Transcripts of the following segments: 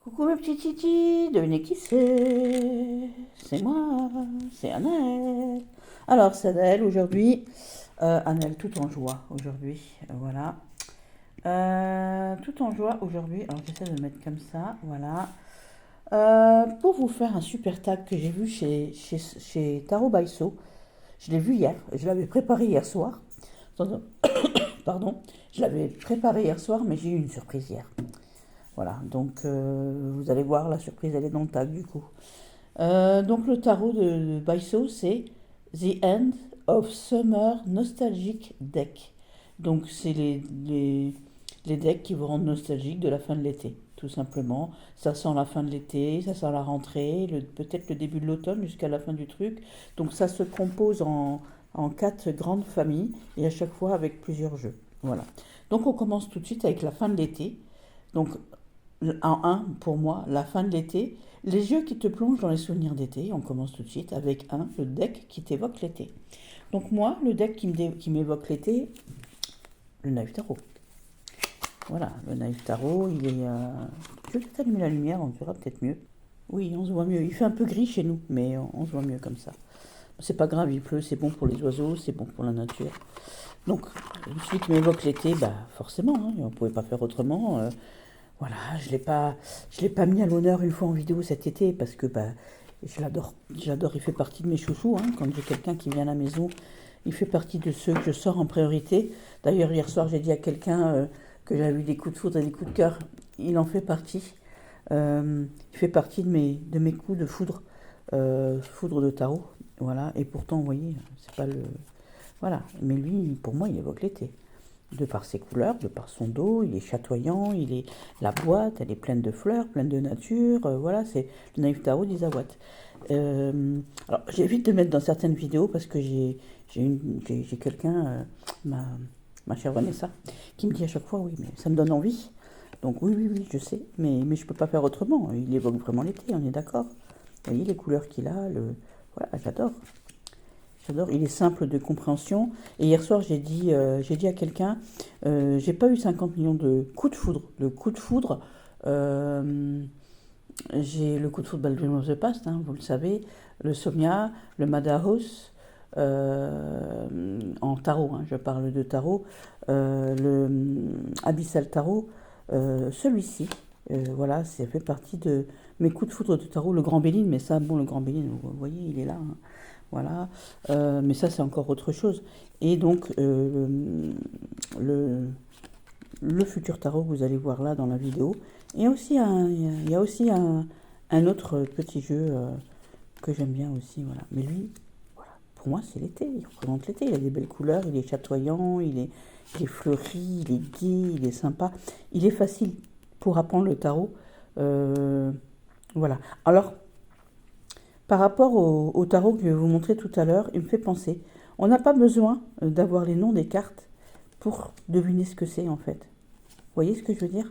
Coucou mes petits titis, devinez qui c'est? C'est moi, c'est Annelle. Alors c'est Annelle aujourd'hui, Annelle tout en joie aujourd'hui, voilà. Tout en joie aujourd'hui, alors j'essaie de le mettre comme ça, voilà. Pour vous faire un super tag que j'ai vu chez Taro Baiso, je l'ai vu hier, je l'avais préparé hier soir. Pardon, je l'avais préparé hier soir, mais j'ai eu une surprise hier. Voilà, donc vous allez voir, la surprise, elle est dans le tag du coup. Donc le tarot de Baiso, c'est The End of Summer Nostalgic Deck. Donc c'est les decks qui vous rendent nostalgique de la fin de l'été, tout simplement. Ça sent la fin de l'été, ça sent la rentrée, peut-être le début de l'automne jusqu'à la fin du truc. Donc ça se compose en quatre grandes familles et à chaque fois avec plusieurs jeux. Voilà. Donc on commence tout de suite avec la fin de l'été. Donc en un, pour moi, la fin de l'été, les jeux qui te plongent dans les souvenirs d'été. On commence tout de suite avec un, le deck qui t'évoque l'été. Donc moi, le deck qui m'évoque l'été, le Naïf Tarot. Voilà, le Naïf Tarot, il est... Je vais peut-être allumer la lumière, on verra peut-être mieux. Oui, on se voit mieux. Il fait un peu gris chez nous, mais on se voit mieux comme ça. C'est pas grave, il pleut, c'est bon pour les oiseaux, c'est bon pour la nature. Donc, celui qui m'évoque l'été, bah forcément, hein, on ne pouvait pas faire autrement. Voilà, je l'ai pas mis à l'honneur une fois en vidéo cet été parce que bah, j'adore, il fait partie de mes chouchous. Hein. Quand j'ai quelqu'un qui vient à la maison, il fait partie de ceux que je sors en priorité. D'ailleurs, hier soir, j'ai dit à quelqu'un que j'avais eu des coups de foudre et des coups de cœur. Il en fait partie. Il fait partie de mes coups de foudre, foudre de tarot. Voilà, et pourtant, vous voyez, c'est pas le. Voilà, mais lui, pour moi, il évoque l'été de par ses couleurs, de par son dos, il est chatoyant, la boîte, elle est pleine de fleurs, pleine de nature, voilà, c'est le Naïf Tarot d'Isawat. Alors, j'évite de mettre dans certaines vidéos parce que j'ai quelqu'un, ma chère Vanessa, qui me dit à chaque fois, oui, mais ça me donne envie. Donc oui, je sais, mais je peux pas faire autrement. Il évoque vraiment l'été, on est d'accord. Vous voyez les couleurs qu'il a, voilà, j'adore. J'adore, il est simple de compréhension. Et hier soir, j'ai dit à quelqu'un, j'ai pas eu 50 millions de coups de foudre. Le coup de foudre, j'ai le coup de foudre Baldwin of the Past, hein, vous le savez, le Somnia, le Madhouse, en tarot, hein, je parle de tarot, le Abyssal Tarot, celui-ci, voilà, ça fait partie de mes coups de foudre de tarot, le Grand Béline, mais ça, bon, le Grand Béline, vous voyez, il est là, hein. Voilà, mais ça c'est encore autre chose. Et donc le, le futur tarot que vous allez voir là dans la vidéo. Il y a aussi un autre petit jeu que j'aime bien aussi. Voilà. Mais lui, voilà, pour moi c'est l'été, il représente l'été. Il a des belles couleurs, il est chatoyant, il est fleuri, il est gai, il est sympa. Il est facile pour apprendre le tarot. Voilà. Alors, par rapport au tarot que je vais vous montrer tout à l'heure, il me fait penser. On n'a pas besoin d'avoir les noms des cartes pour deviner ce que c'est en fait. Vous voyez ce que je veux dire?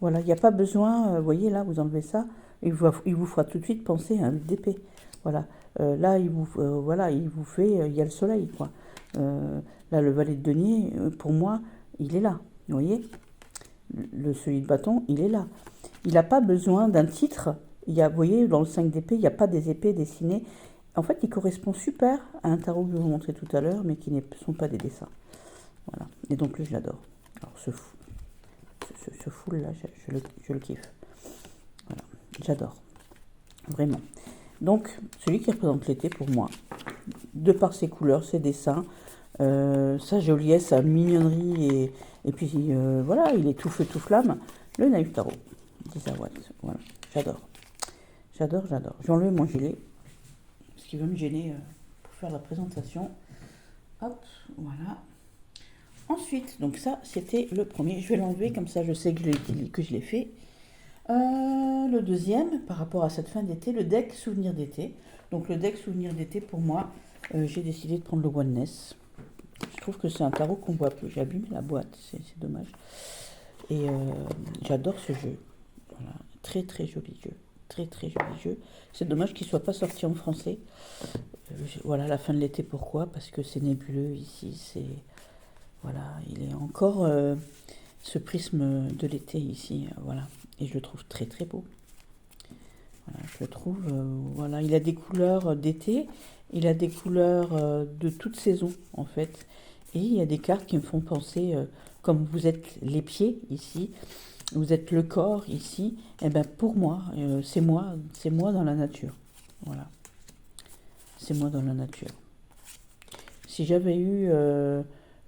Voilà, il n'y a pas besoin, vous voyez là, vous enlevez ça, il vous fera tout de suite penser à un d'épée. Voilà, là voilà, il vous fait, il y a le soleil quoi. Là, le valet de denier, pour moi, il est là. Vous voyez? Celui de bâton, il est là. Il n'a pas besoin d'un titre. Vous voyez, dans le 5 d'épée, il n'y a pas des épées dessinées. En fait, il correspond super à un tarot que je vais vous montrer tout à l'heure, mais qui ne sont pas des dessins. Voilà. Et donc, lui, je l'adore. Alors, ce full-là, je le kiffe. Voilà. J'adore. Vraiment. Donc, celui qui représente l'été pour moi, de par ses couleurs, ses dessins, sa joliesse, sa mignonnerie, et puis voilà, il est tout feu, tout flamme, le Naïf Tarot, 10 watts. Voilà, j'adore. J'adore. J'ai enlevé mon gilet, parce qu'il veut me gêner pour faire la présentation. Hop, voilà. Ensuite, donc ça, c'était le premier. Je vais l'enlever, comme ça je sais que je l'ai fait. Le deuxième, par rapport à cette fin d'été, le deck Souvenir d'été. Donc le deck Souvenir d'été, pour moi, j'ai décidé de prendre le Oneness. Je trouve que c'est un tarot qu'on voit peu. J'ai abîmé la boîte, c'est dommage. Et j'adore ce jeu. Voilà, très très joli jeu. Très très joli jeu. C'est dommage qu'il ne soit pas sorti en français. Voilà, la fin de l'été, pourquoi? Parce que c'est nébuleux ici. Voilà, il est encore ce prisme de l'été ici. Voilà. Et je le trouve très très beau. Je trouve, voilà, il a des couleurs d'été, il a des couleurs de toute saison en fait. Et il y a des cartes qui me font penser, comme vous êtes les pieds ici, vous êtes le corps ici, et ben pour moi, c'est moi dans la nature. Voilà, c'est moi dans la nature. Si j'avais eu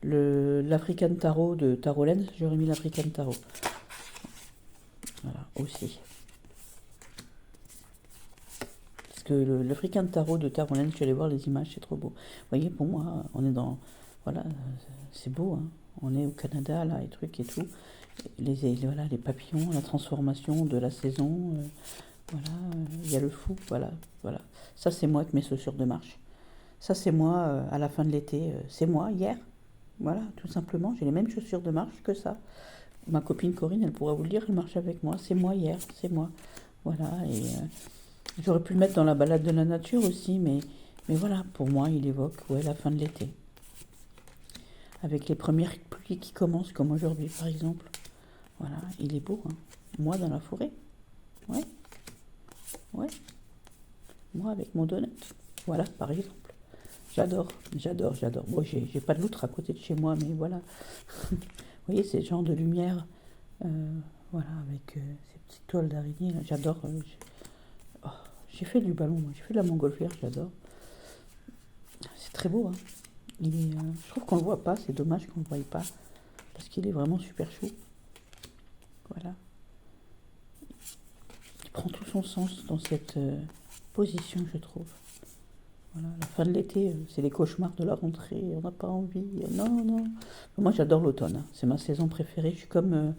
l'African Tarot de Tarot Lens, j'aurais mis l'African Tarot. Voilà, aussi. Parce que l'African Tarot de Tarot Lens, je suis allée voir les images, c'est trop beau. Vous voyez, pour moi, on est dans... Voilà, c'est beau, hein. On est au Canada, là, et trucs et tout. Voilà, les papillons, la transformation de la saison. Voilà, il y a le fou, voilà, voilà. Ça, c'est moi avec mes chaussures de marche. Ça, c'est moi à la fin de l'été. C'est moi, hier. Voilà, tout simplement. J'ai les mêmes chaussures de marche que ça. Ma copine Corinne, elle pourra vous le dire, elle marche avec moi. C'est moi hier, c'est moi. Voilà, et j'aurais pu le mettre dans la balade de la nature aussi, mais voilà, pour moi, il évoque ouais, la fin de l'été. Avec les premières pluies qui commencent, comme aujourd'hui, par exemple. Voilà, il est beau, hein. Moi dans la forêt. Ouais, ouais. Moi avec mon donut. Voilà, par exemple. J'adore, j'adore, j'adore. Bon, j'ai pas de loutre à côté de chez moi, mais voilà. Vous voyez, ces genres de lumière, voilà, avec ces petites toiles d'araignée, là, j'adore. Oh, j'ai fait du ballon, moi, j'ai fait de la montgolfière, j'adore. C'est très beau, hein. Je trouve qu'on le voit pas, c'est dommage qu'on le voie pas, parce qu'il est vraiment super chou. Voilà. Il prend tout son sens dans cette position, je trouve. Voilà, la fin de l'été, c'est les cauchemars de la rentrée, on n'a pas envie. Non, non. Moi, j'adore l'automne, hein. C'est ma saison préférée. Je suis comme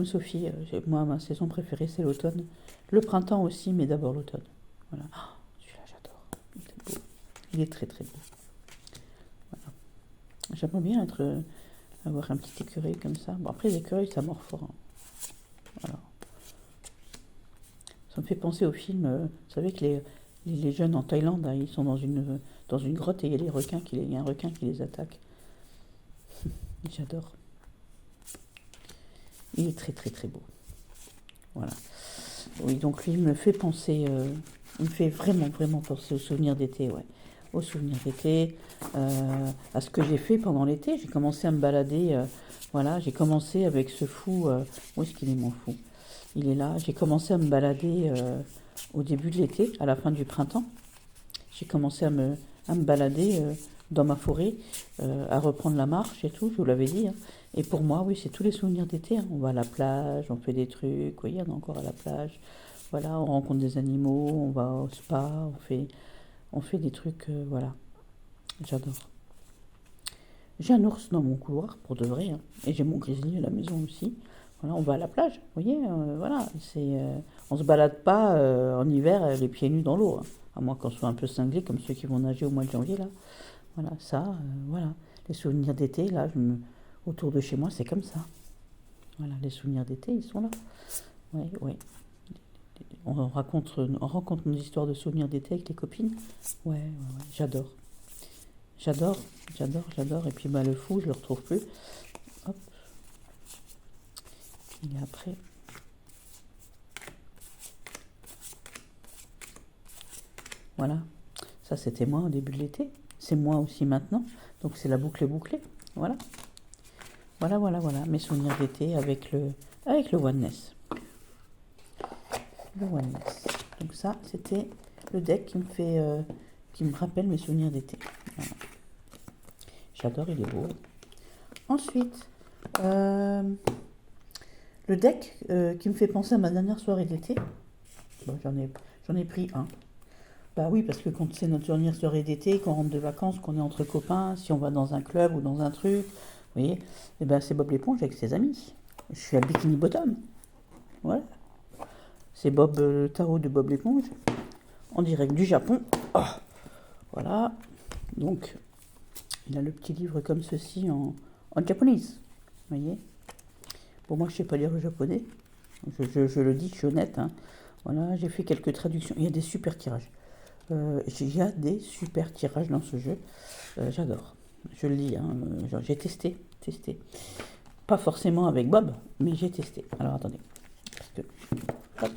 Sophie. Moi, ma saison préférée, c'est l'automne. Le printemps aussi, mais d'abord l'automne. Voilà. Oh, celui-là, j'adore. Il est beau. Il est très, très beau. Voilà. J'aimerais bien avoir un petit écureuil comme ça. Bon, après, les écureuils, ça mord fort, hein. Voilà. Ça me fait penser au film, vous savez que les jeunes en Thaïlande, hein, ils sont dans une grotte et il y a il y a un requin qui les attaque. J'adore. Il est très très très beau. Voilà. Oui, donc lui, il me fait penser, il me fait vraiment vraiment penser aux souvenirs d'été, ouais. Aux souvenirs d'été, à ce que j'ai fait pendant l'été. J'ai commencé à me balader, voilà, j'ai commencé avec ce fou, où est-ce qu'il est mon fou? Il est là. J'ai commencé à me balader au début de l'été, à la fin du printemps. J'ai commencé à me balader dans ma forêt, à reprendre la marche et tout, je vous l'avais dit, hein. Et pour moi, oui, c'est tous les souvenirs d'été, hein. On va à la plage, on fait des trucs, vous voyez, on est encore à la plage. Voilà, on rencontre des animaux, on va au spa, on fait des trucs, voilà. J'adore. J'ai un ours dans mon couloir, pour de vrai, hein. Et j'ai mon grizzly à la maison aussi. Voilà, on va à la plage, vous voyez, voilà. On se balade pas en hiver les pieds nus dans l'eau, hein. À moins qu'on soit un peu cinglés, comme ceux qui vont nager au mois de janvier, là. Voilà, ça, voilà. Les souvenirs d'été, là, autour de chez moi, c'est comme ça. Voilà, les souvenirs d'été, ils sont là. Oui, oui. On rencontre nos histoires de souvenirs d'été avec les copines. Ouais, ouais, ouais, j'adore. J'adore, j'adore, j'adore. Et puis bah, le fou, je le retrouve plus. Hop, il est après. Voilà. Ça, c'était moi au début de l'été. C'est moi aussi maintenant. Donc c'est la boucle est bouclée. Voilà. Voilà, voilà, voilà. Mes souvenirs d'été avec le Oneness. Le Oneness. Donc ça, c'était le deck qui me rappelle mes souvenirs d'été. Voilà. J'adore, il est beau. Ensuite, le deck qui me fait penser à ma dernière soirée d'été. Bon, j'en ai pris un. Bah oui, parce que quand c'est notre dernière soirée d'été, qu'on rentre de vacances, qu'on est entre copains, si on va dans un club ou dans un truc, vous voyez, et ben c'est Bob l'éponge avec ses amis. Je suis à Bikini Bottom. Voilà. C'est Bob, le tarot de Bob l'éponge, en direct du Japon. Oh, voilà. Donc, il a le petit livre comme ceci en japonais. Vous voyez. Bon, moi, je ne sais pas lire le japonais. Je le dis, je suis honnête, hein. Voilà, j'ai fait quelques traductions. Il y a des super tirages. Il y a des super tirages dans ce jeu. J'adore. Je le lis, hein. J'ai testé. Pas forcément avec Bob, mais j'ai testé. Alors, attendez. Parce que, hop,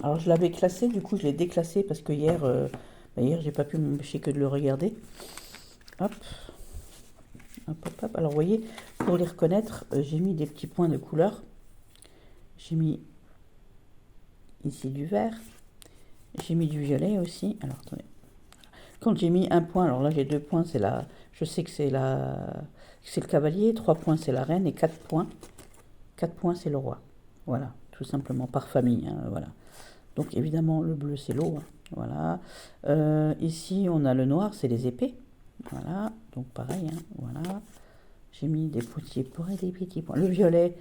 Alors je l'avais classé, du coup je l'ai déclassé parce que hier, hier j'ai pas pu m'empêcher que de le regarder. Hop, hop, hop, hop. Alors vous voyez, pour les reconnaître, j'ai mis des petits points de couleur. J'ai mis ici du vert. J'ai mis du violet aussi. Alors attendez. Quand j'ai mis un point, alors là j'ai 2 points, c'est la, je sais que c'est le cavalier. 3 points c'est la reine et 4 points. 4 points c'est le roi. Voilà, tout simplement par famille. Hein, voilà. Donc évidemment le bleu c'est l'eau. Hein, voilà. Ici on a le noir, c'est les épées. Voilà, donc pareil. Hein, voilà. J'ai mis des petits points et des petits points. Le violet,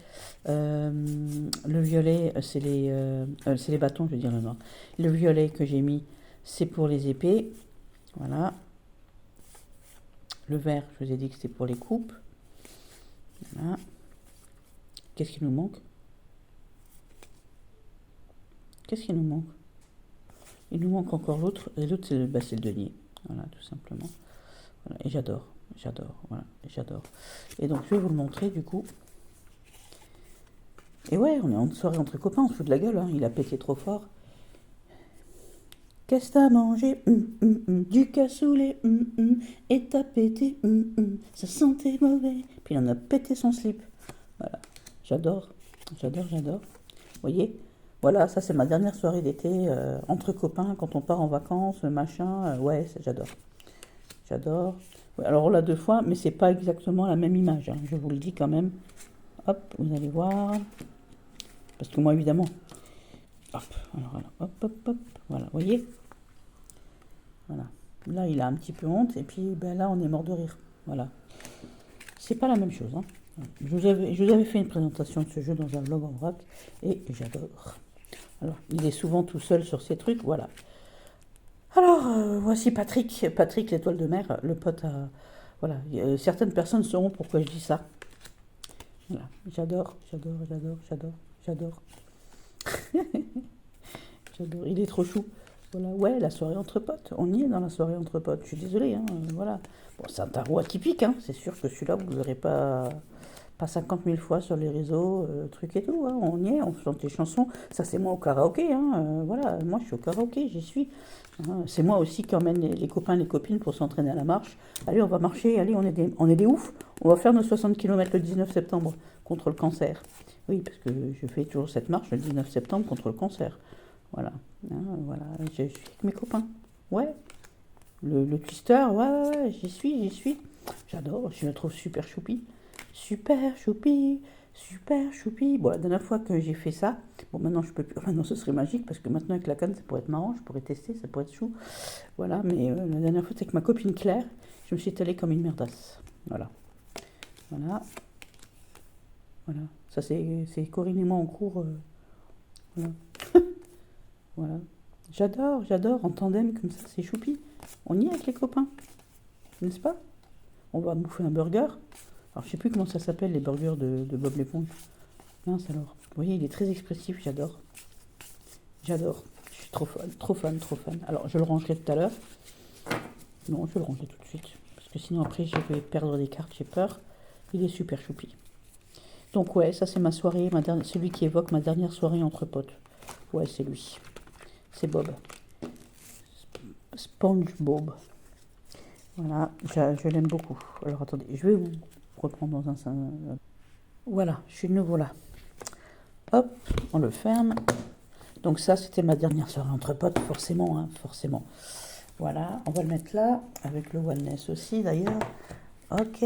c'est les bâtons, je veux dire le noir. Le violet que j'ai mis, c'est pour les épées. Voilà. Le vert, je vous ai dit que c'était pour les coupes. Voilà. Qu'est-ce qui nous manque? Qu'est-ce qui nous manque? Il nous manque encore l'autre. Et l'autre, c'est le denier. Voilà, tout simplement. Voilà. Et j'adore. Voilà, j'adore. Et donc, je vais vous le montrer, du coup. Et ouais, on est en soirée entre copains, on se fout de la gueule. Hein. Il a pété trop fort. Qu'est-ce que t'as mangé? Du cassoulet, et t'as pété, ça sentait mauvais. Puis il en a pété son slip. Voilà, j'adore. Vous voyez? Voilà, ça c'est ma dernière soirée d'été, entre copains, quand on part en vacances, machin. Ouais, j'adore. Ouais, alors là, 2 fois, mais c'est pas exactement la même image, hein, je vous le dis quand même. Hop, vous allez voir. Parce que moi, évidemment. Hop, alors, hop, hop, hop. Voilà, vous voyez? Voilà. Là, il a un petit peu honte, et puis ben, là, on est mort de rire. Voilà. C'est pas la même chose. Hein. Je vous avais fait une présentation de ce jeu dans un vlog en vrac, et j'adore. Alors, il est souvent tout seul sur ces trucs, voilà. Alors, voici Patrick, l'étoile de mer, le pote à... Voilà, certaines personnes sauront pourquoi je dis ça. Voilà, j'adore. J'adore. Il est trop chou. Voilà, ouais, la soirée entre potes. On y est dans la soirée entre potes. Je suis désolée, hein, voilà. Bon, c'est un tarot atypique, hein. C'est sûr que celui-là, vous ne verrez pas 50 000 fois sur les réseaux, trucs et tout. Hein. On y est, on chante les chansons. Ça, c'est moi au karaoké, hein. Voilà, moi, je suis au karaoké, j'y suis. Hein. C'est moi aussi qui emmène les copains, les copines pour s'entraîner à la marche. Allez, on va marcher, allez, on est des oufs. On va faire nos 60 km le 19 septembre contre le cancer. Oui, parce que je fais toujours cette marche le 19 septembre contre le cancer. Voilà, hein, voilà, je suis avec mes copains. Ouais, le twister, ouais, j'y suis. J'adore, je le trouve super choupi. Super choupi. Bon, la dernière fois que j'ai fait ça, bon, maintenant je peux plus, maintenant ce serait magique parce que maintenant avec la canne ça pourrait être marrant, je pourrais tester, ça pourrait être chou. Voilà, mais la dernière fois c'est avec ma copine Claire, je me suis étalée comme une merdasse. Voilà. Ça c'est Corinne et moi en cours. Voilà. Voilà. J'adore, en tandem comme ça, c'est choupi. On y est avec les copains, n'est-ce pas? On va bouffer un burger. Alors je sais plus comment ça s'appelle, les burgers de Bob l'éponge. Mince alors. Vous voyez, il est très expressif, j'adore. Je suis trop fan. Alors je le rangerai tout à l'heure. Non, je vais le ranger tout de suite. Parce que sinon après je vais perdre des cartes, j'ai peur. Il est super choupi. Donc ouais, ça c'est ma soirée, celui qui évoque ma dernière soirée entre potes. Ouais, c'est lui. C'est Bob. SpongeBob. Voilà, je l'aime beaucoup. Alors attendez, je vais vous reprendre dans un... Voilà, je suis de nouveau là. Hop, on le ferme. Donc ça, c'était ma dernière soirée entre potes, forcément, hein, forcément. Voilà, on va le mettre là, avec le wellness aussi d'ailleurs. Ok.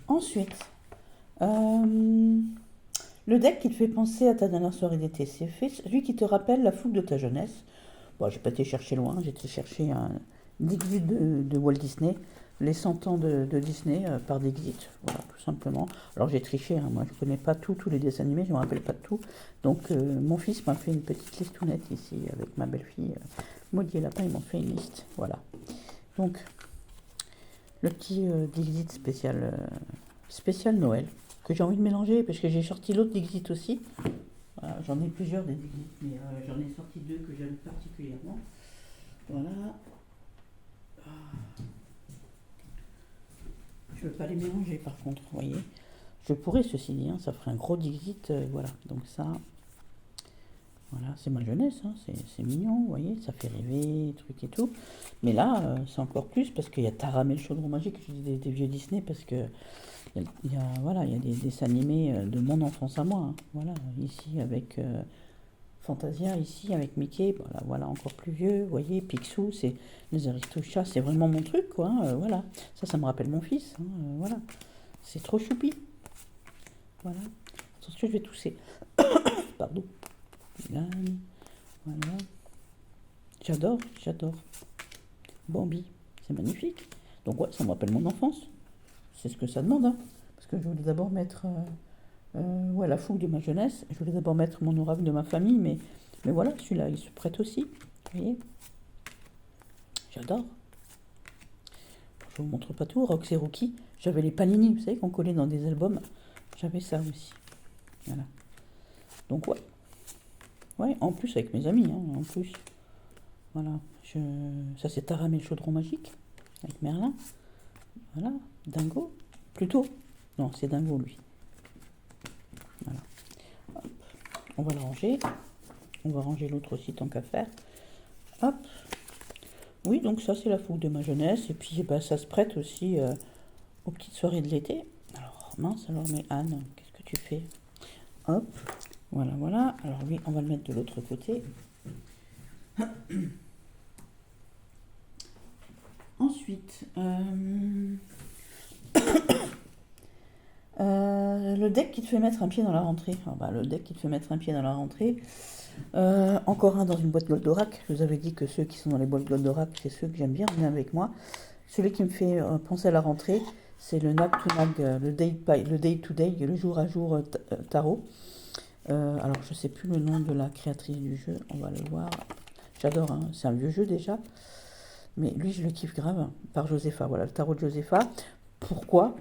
Ensuite, le deck qui te fait penser à ta dernière soirée d'été, c'est fait, celui qui te rappelle la fougue de ta jeunesse. Bon, j'ai pas été chercher loin, j'ai été chercher un Dixit de Walt Disney, les 100 ans de Disney par Dixit, voilà, tout simplement. Alors j'ai triché, hein, moi je connais pas tous les dessins animés, je me rappelle pas de tout. Donc mon fils m'a fait une petite listounette ici avec ma belle-fille, Maudit et Lapin, ils m'ont fait une liste, voilà. Donc le petit Dixit spécial Noël, que j'ai envie de mélanger, parce que j'ai sorti l'autre Dixit aussi. Voilà, j'en ai plusieurs des Dixit, mais j'en ai sorti 2 que j'aime particulièrement. Voilà. Je ne veux pas les mélanger par contre, vous voyez. Je pourrais, ceci dit, hein, ça ferait un gros Dixit, voilà. Donc ça, Voilà, c'est ma jeunesse, hein, c'est mignon, vous voyez, ça fait rêver, truc et tout. Mais là, c'est encore plus parce qu'il y a Taram et le chaudron magique, je dis des vieux Disney parce que voilà, il y a des dessins animés de mon enfance à moi, hein. Voilà, ici avec Fantasia, ici avec Mickey, voilà, voilà encore plus vieux, vous voyez, Picsou, c'est les Aristochats, c'est vraiment mon truc, quoi, hein, voilà. Ça me rappelle mon fils, hein, voilà. C'est trop choupi, voilà. Attention, je vais tousser. Pardon. Là, voilà. J'adore. Bambi, c'est magnifique. Donc ouais, ça me rappelle mon enfance. C'est ce que ça demande, hein. Parce que je voulais d'abord mettre ouais, la fougue de ma jeunesse. Je voulais d'abord mettre mon oracle de ma famille, mais voilà, celui-là, il se prête aussi. Vous voyez, j'adore. Je vous montre pas tout. Rox et Rookie, j'avais les panini, vous savez, qu'on collait dans des albums. J'avais ça aussi. Voilà. Donc ouais. Ouais, en plus avec mes amis, hein, en plus. Voilà. Ça c'est Taram et le chaudron magique, avec Merlin. Voilà. Dingo. Plutôt. Non, c'est Dingo, lui. Voilà. Hop. On va le ranger. On va ranger l'autre aussi, tant qu'à faire. Hop. Oui, donc ça c'est la fougue de ma jeunesse. Et puis bah, ça se prête aussi aux petites soirées de l'été. Alors, mince, alors mais Anne, qu'est-ce que tu fais? Hop. Voilà, voilà. Alors lui, on va le mettre de l'autre côté. Ensuite, le deck qui te fait mettre un pied dans la rentrée. Alors, bah, le deck qui te fait mettre un pied dans la rentrée. Encore un dans une boîte Goldorak. Je vous avais dit que ceux qui sont dans les boîtes Goldorak, c'est ceux que j'aime bien. Venez avec moi. Celui qui me fait penser à la rentrée, c'est le Nag to Nag, le Day to Day, le jour à jour tarot. Alors, je ne sais plus le nom de la créatrice du jeu. On va le voir. J'adore, hein. C'est un vieux jeu déjà. Mais lui, je le kiffe grave, hein, par Josepha. Voilà, le tarot de Josepha. Pourquoi?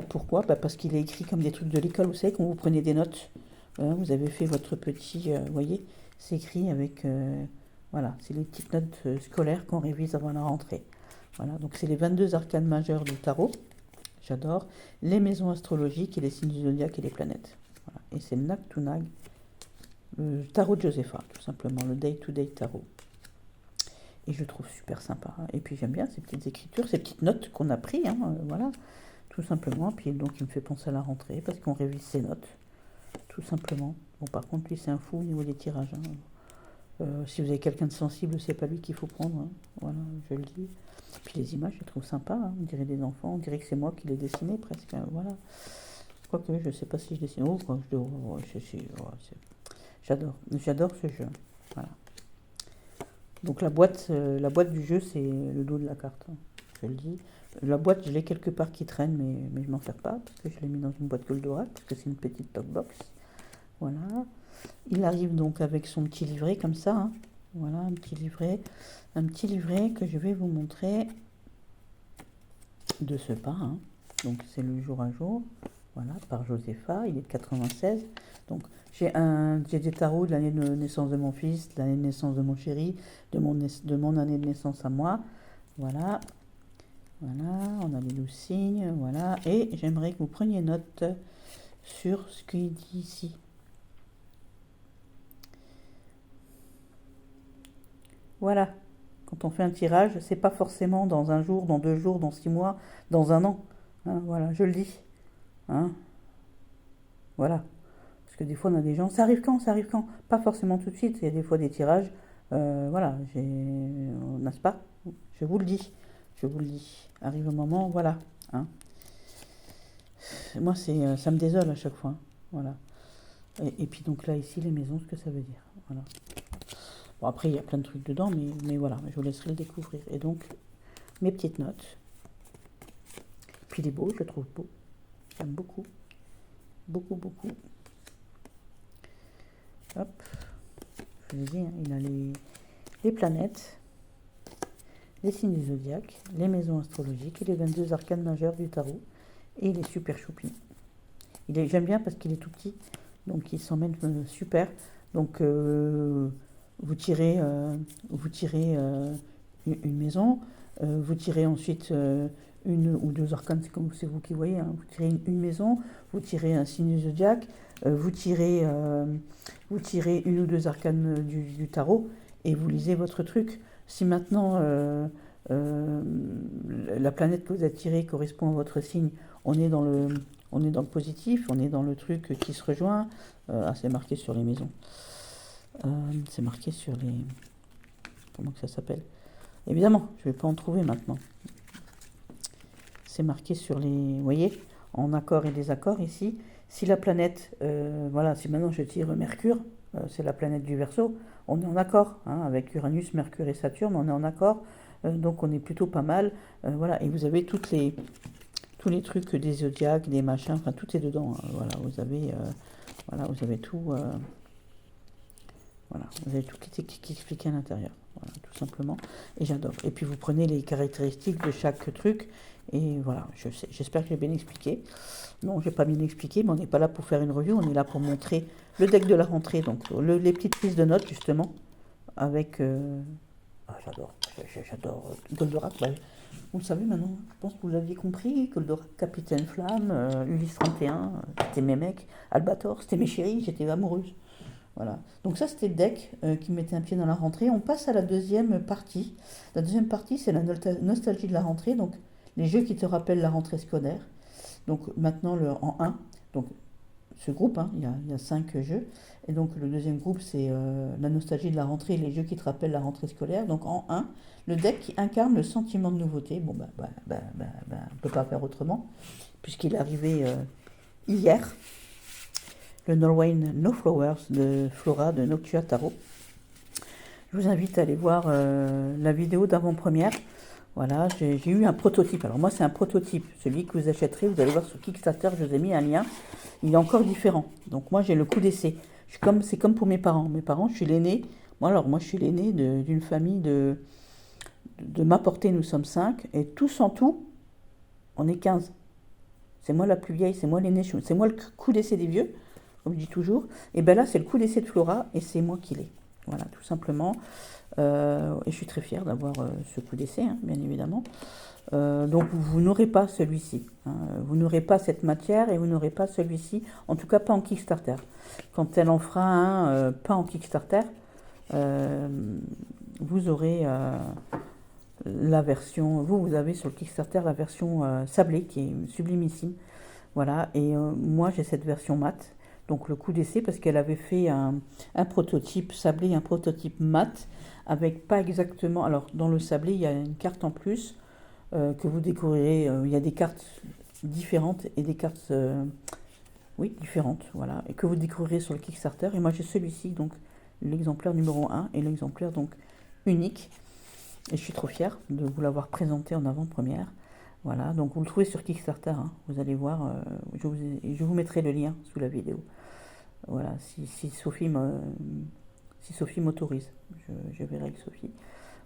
Pourquoi? Parce qu'il est écrit comme des trucs de l'école. Vous savez, quand vous prenez des notes, vous avez fait votre petit... vous voyez, c'est écrit avec... voilà, c'est les petites notes scolaires qu'on révise avant la rentrée. Voilà, donc c'est les 22 arcanes majeures du tarot. J'adore. Les maisons astrologiques et les signes du zodiaque et les planètes. Voilà. Et c'est le Nag to Nag, le tarot de Josepha, tout simplement, le Day to Day tarot. Et je le trouve super sympa. Et puis j'aime bien ces petites écritures, ces petites notes qu'on a prises, hein, voilà, tout simplement. Puis donc il me fait penser à la rentrée parce qu'on révise ses notes, tout simplement. Bon, par contre, lui, c'est un fou au niveau des tirages, hein. Si vous avez quelqu'un de sensible, c'est pas lui qu'il faut prendre, hein. Voilà, je le dis. Puis les images, je les trouve sympas, hein. On dirait des enfants, on dirait que c'est moi qui les dessinais presque, hein, voilà. Quoique, je sais pas si je dessine. Oh, quoi, j'adore ce jeu. Voilà. Donc la boîte du jeu, c'est le dos de la carte, hein, je le dis. La boîte, je l'ai quelque part qui traîne, mais je m'en sers pas, parce que je l'ai mis dans une boîte Goldorak, parce que c'est une petite top box. Voilà. Il arrive donc avec son petit livret, comme ça, hein. Voilà, un petit livret que je vais vous montrer de ce pas, hein. Donc c'est le jour à jour, voilà, par Josepha, il est de 96. Donc j'ai des tarots de l'année de naissance de mon fils, de l'année de naissance de mon chéri, de mon année de naissance à moi. Voilà, voilà, on a les 12 signes, voilà. Et j'aimerais que vous preniez note sur ce qu'il dit ici. Voilà, quand on fait un tirage, c'est pas forcément dans un jour, dans 2 jours, dans 6 mois, dans un an, hein, voilà, je le dis, hein, voilà. Parce que des fois, on a des gens, ça arrive quand? Ça arrive quand? Pas forcément tout de suite. Il y a des fois des tirages. Voilà, n'est-ce pas? Je vous le dis. Je vous le dis. Arrive un moment, voilà, hein. Moi, ça me désole à chaque fois, hein. Voilà. Et puis donc là, ici, les maisons, ce que ça veut dire. Voilà. Bon, après, il y a plein de trucs dedans, mais voilà, je vous laisserai le découvrir. Et donc, mes petites notes. Puis il est beau, je le trouve beau. J'aime beaucoup. Beaucoup, beaucoup. Hop. Je vous dis, hein, il a les planètes, les signes du zodiaque, les maisons astrologiques et les 22 arcanes majeures du tarot. Et il est super choupi. J'aime bien parce qu'il est tout petit, donc il s'emmène super. Donc vous tirez une maison, vous tirez ensuite une ou deux arcanes, c'est vous qui voyez, hein. Vous tirez une maison, vous tirez un signe du zodiaque, vous tirez une ou deux arcanes du tarot et vous lisez votre truc. Si maintenant euh, la planète que vous avez tirée correspond à votre signe, on est dans le positif, on est dans le truc qui se rejoint. C'est marqué sur les maisons. C'est marqué sur les... Comment que ça s'appelle? Évidemment, je ne vais pas en trouver maintenant. C'est marqué sur les... Vous voyez, en accord et désaccord ici. Si la planète... voilà, si maintenant je tire Mercure, c'est la planète du Verseau, on est en accord, hein, avec Uranus, Mercure et Saturne, on est en accord. Donc on est plutôt pas mal. Voilà, et vous avez tous les trucs des zodiaques, des machins, enfin tout est dedans. Hein. Voilà, vous avez tout... Voilà, vous avez tout qui est expliqué à l'intérieur, voilà, tout simplement. Et j'adore. Et puis vous prenez les caractéristiques de chaque truc, et voilà, j'espère que j'ai bien expliqué. Non, j'ai pas bien expliqué, mais on n'est pas là pour faire une review, on est là pour montrer le deck de la rentrée, donc les petites prises de notes, justement, avec... j'adore Goldorak, bah, vous le savez maintenant, je pense que vous l'aviez compris, Goldorak, Capitaine Flamme, Ulysse 31, c'était mes mecs, Albator, c'était mes chéris, j'étais amoureuse. Voilà. Donc ça, c'était le deck qui mettait un pied dans la rentrée. On passe à la deuxième partie. La deuxième partie, c'est la nostalgie de la rentrée. Donc les jeux qui te rappellent la rentrée scolaire. Donc maintenant, en 1. Donc ce groupe, hein, il y a 5 jeux. Et donc le deuxième groupe, c'est la nostalgie de la rentrée, les jeux qui te rappellent la rentrée scolaire. Donc en 1, le deck qui incarne le sentiment de nouveauté. Bon, on ne peut pas faire autrement, puisqu'il est arrivé hier. Le Norwain No Flowers de Flora de Noctua Tarot. Je vous invite à aller voir la vidéo d'avant-première. Voilà, j'ai eu un prototype. Alors moi, c'est un prototype. Celui que vous achèterez, vous allez voir sur Kickstarter, je vous ai mis un lien. Il est encore différent. Donc moi, j'ai le coup d'essai. C'est comme pour mes parents. Mes parents, je suis l'aîné. Moi, je suis l'aîné d'une famille de ma portée, nous sommes 5. Et tous en tout, on est 15. C'est moi la plus vieille, c'est moi l'aîné, c'est moi le coup d'essai des vieux. Comme je dis toujours, et bien là c'est le coup d'essai de Flora et c'est moi qui l'ai. Voilà, tout simplement. Et je suis très fière d'avoir ce coup d'essai, hein, bien évidemment. Donc vous n'aurez pas celui-ci. Hein. Vous n'aurez pas cette matière et vous n'aurez pas celui-ci, en tout cas pas en Kickstarter. Quand elle en fera un, pas en Kickstarter, vous aurez la version, vous avez sur le Kickstarter la version sablée qui est sublimissime. Voilà, et moi j'ai cette version mat. Donc le coup d'essai, parce qu'elle avait fait un prototype sablé, un prototype mat, avec pas exactement... Alors dans le sablé, il y a une carte en plus que vous découvrirez. Il y a des cartes différentes et des cartes oui, différentes, voilà, et que vous découvrirez sur le Kickstarter. Et moi j'ai celui-ci, donc l'exemplaire numéro 1 et l'exemplaire donc unique. Et je suis trop fière de vous l'avoir présenté en avant-première. Voilà, donc vous le trouvez sur Kickstarter, hein. Vous allez voir, je vous mettrai le lien sous la vidéo. Voilà, si Sophie m'autorise, je verrai avec Sophie.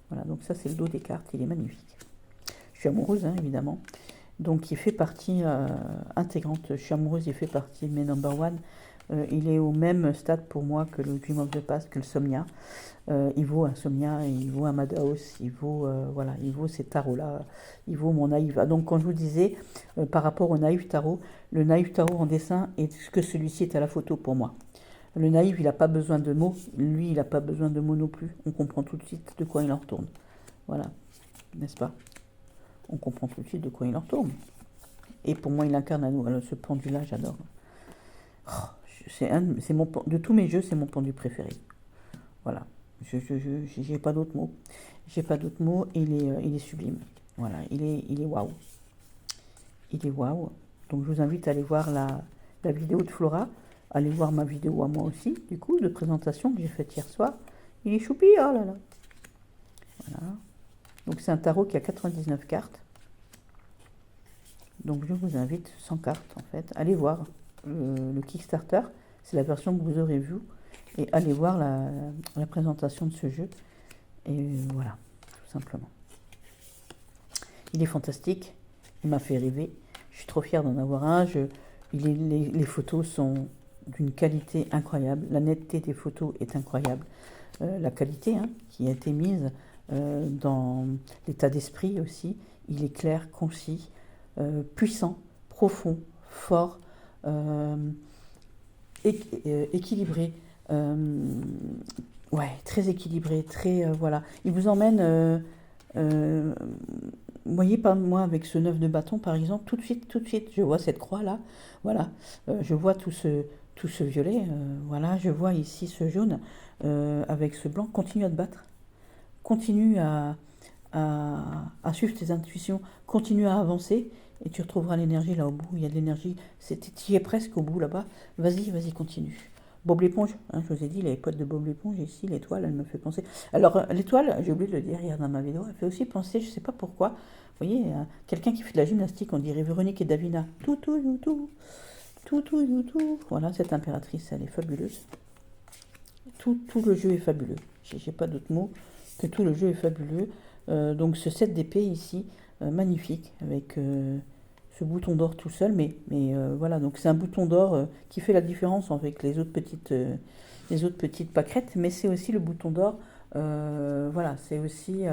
Voilà, donc ça c'est le dos des cartes, il est magnifique. Je suis amoureuse, hein, évidemment. Donc il fait partie intégrante, je suis amoureuse, il fait partie de mes number one. Il est au même stade pour moi que le Dream of the Past, que le Somnia. Il vaut un Somnia, il vaut un Madaos, il vaut ces tarots-là, il vaut mon naïf. Donc quand je vous disais, par rapport au naïf tarot, le naïf tarot en dessin est ce que celui-ci est à la photo pour moi. Le naïf, il n'a pas besoin de mots, lui, il n'a pas besoin de mots non plus. On comprend tout de suite de quoi il en retourne. Voilà, n'est-ce pas? On comprend tout de suite de quoi il en retourne. Et pour moi, il incarne à nous. Alors, ce pendu-là, j'adore. De tous mes jeux, c'est mon pendu préféré. Voilà. J'ai pas d'autres mots. J'ai pas d'autres mots. Il est sublime. Voilà. Il est waouh. Il est waouh. Donc, je vous invite à aller voir la vidéo de Flora. Allez voir ma vidéo à moi aussi, du coup, de présentation que j'ai faite hier soir. Il est choupi, oh là là. Voilà. Donc, c'est un tarot qui a 99 cartes. Donc, je vous invite, 100 cartes en fait. Allez voir le Kickstarter. C'est la version que vous aurez vue. Et allez voir la présentation de ce jeu. Et voilà, tout simplement. Il est fantastique. Il m'a fait rêver. Je suis trop fière d'en avoir un. Les photos sont d'une qualité incroyable. La netteté des photos est incroyable. La qualité qui a été mise dans l'état d'esprit aussi. Il est clair, concis, puissant, profond, fort. équilibré. Ouais, très équilibré, très voilà. Il vous emmène, euh, vous voyez, pas moi avec ce 9 de bâton par exemple, tout de suite, je vois cette croix là, voilà. Je vois tout ce violet, voilà. Je vois ici ce jaune avec ce blanc. Continue à te battre, continue à suivre tes intuitions, continue à avancer et tu retrouveras l'énergie là au bout. Il y a de l'énergie, tu y es presque au bout là-bas. Vas-y, continue. Bob l'éponge, hein, je vous ai dit, les potes de Bob l'éponge, ici, l'étoile, elle me fait penser. Alors, l'étoile, j'ai oublié de le dire hier dans ma vidéo, elle fait aussi penser, je ne sais pas pourquoi, vous voyez, quelqu'un qui fait de la gymnastique, on dirait Véronique et Davina. Tout. Voilà, cette impératrice, elle est fabuleuse. Tout le jeu est fabuleux. J'ai pas d'autre mot que tout le jeu est fabuleux. Donc ce 7 d'épée ici, magnifique, avec ce bouton d'or tout seul, mais voilà, donc c'est un bouton d'or qui fait la différence avec les autres petites pâquerettes, mais c'est aussi le bouton d'or, voilà, c'est aussi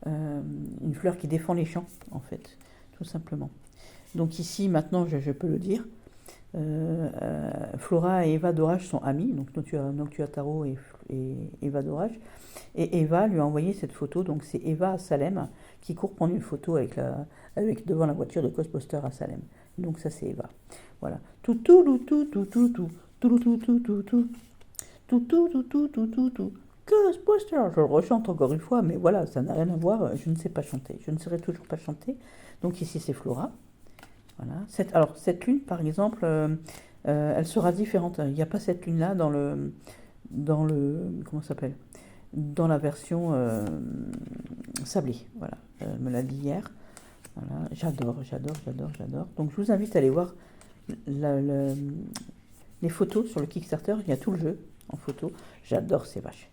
une fleur qui défend les champs, en fait, tout simplement. Donc ici, maintenant, je peux le dire, Flora et Eva d'Orage sont amies, donc Noctua Tarot et Eva d'Orage. Et Eva lui a envoyé cette photo, donc c'est Eva à Salem qui court prendre une photo avec devant la voiture de Ghostbusters à Salem. Donc ça c'est Eva. Voilà. Tout. Ghostbusters. Je le rechante encore une fois, mais voilà, ça n'a rien à voir. Je ne sais pas chanter. Je ne saurais toujours pas chanter. Donc ici c'est Flora. Voilà. Alors cette lune par exemple, elle sera différente. Il n'y a pas cette lune là dans le comment ça s'appelle, dans la version sablée. Voilà, elle me l'a dit hier. Voilà, j'adore. Donc je vous invite à aller voir les photos sur le Kickstarter. Il y a tout le jeu en photo. J'adore ces vaches.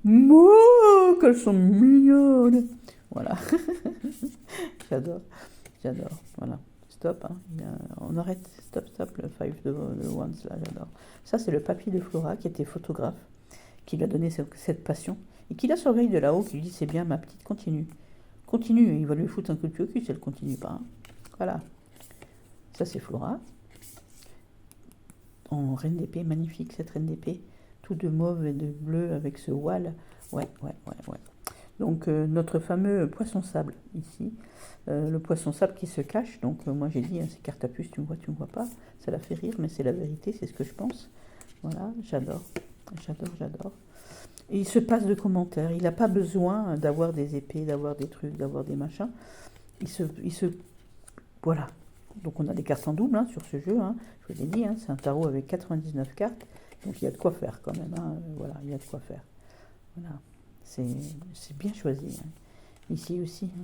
Mouah, qu'elles sont mignonnes. Voilà, j'adore. Voilà. Stop, hein. On arrête. Stop. Le 5 de Wands là, j'adore. Ça c'est le papy de Flora qui était photographe, qui lui a donné cette passion, et qui la surveille de là-haut, qui lui dit c'est bien ma petite, continue, il va lui foutre un coup de pied au cul si elle continue pas. Hein. Voilà, ça c'est Flora, en reine d'épée, magnifique cette reine d'épée, tout de mauve et de bleu avec ce voile, ouais. Donc notre fameux poisson sable ici, le poisson sable qui se cache, donc moi j'ai dit, hein, c'est carte à puce, tu me vois pas, ça la fait rire, mais c'est la vérité, c'est ce que je pense. Voilà, j'adore. Et il se passe de commentaires. Il n'a pas besoin d'avoir des épées, d'avoir des trucs, d'avoir des machins. Voilà. Donc on a des cartes en double hein, sur ce jeu. Hein. Je vous l'ai dit, hein, c'est un tarot avec 99 cartes. Donc il y a de quoi faire quand même. Hein. Voilà, il y a de quoi faire. Voilà. C'est bien choisi. Hein. Ici aussi. Hein.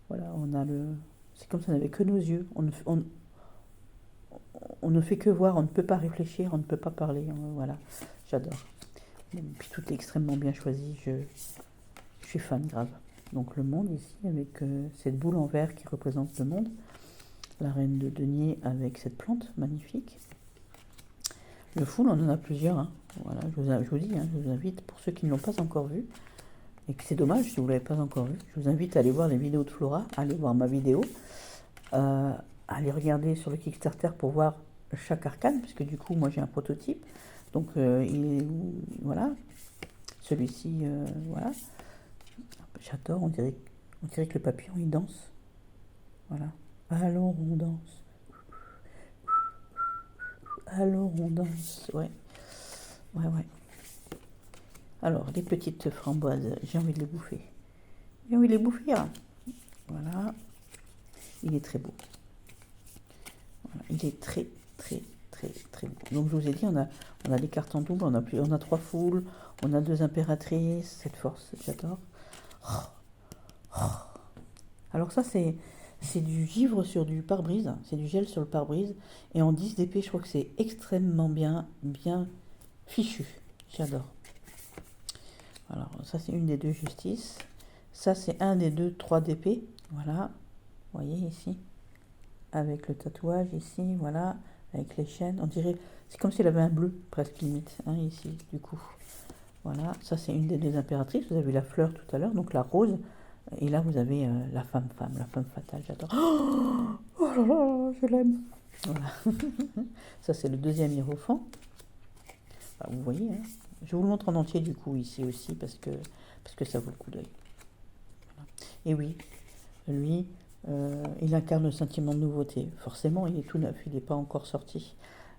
Voilà, on a le... C'est comme si on n'avait que nos yeux. On ne fait que voir, on ne peut pas réfléchir, on ne peut pas parler. Voilà, j'adore. Et puis tout est extrêmement bien choisi, je suis fan grave. Donc le monde ici avec cette boule en verre qui représente le monde. La reine de denier avec cette plante magnifique. Le full, on en a plusieurs. Hein. Voilà, je vous dis, hein, je vous invite, pour ceux qui ne l'ont pas encore vu, et que c'est dommage si vous ne l'avez pas encore vu, je vous invite à aller voir les vidéos de Flora, à aller voir ma vidéo, à aller regarder sur le Kickstarter pour voir chaque arcane, puisque du coup, moi j'ai un prototype. Donc, voilà, celui-ci, voilà. J'adore, on dirait que le papillon, il danse. Voilà. Alors on danse. Alors on danse, ouais. Alors, les petites framboises, j'ai envie de les bouffer. Hein. Voilà. Il est très beau. Voilà. Il est très beau. Donc je vous ai dit, on a des cartes en double, on a 3 foules, on a 2 impératrices, cette force, j'adore. Alors ça c'est du givre sur du pare-brise, c'est du gel sur le pare-brise, et en 10 d'épée, je crois que c'est extrêmement bien fichu, j'adore. Alors ça c'est une des 2 justices, ça c'est un des 2 3 d'épée, voilà, vous voyez ici, avec le tatouage ici, voilà, avec les chaînes, on dirait, c'est comme s'il avait un bleu, presque limite, hein, ici, du coup. Voilà, ça c'est une des 2 impératrices, vous avez vu la fleur tout à l'heure, donc la rose, et là vous avez la femme fatale, j'adore. Oh là là, je l'aime. Voilà. Ça, c'est le deuxième hiérophant. Enfin, vous voyez, hein. Je vous le montre en entier du coup ici aussi parce que ça vaut le coup d'œil. Voilà. Et oui, lui, il incarne le sentiment de nouveauté. Forcément, il est tout neuf, il n'est pas encore sorti.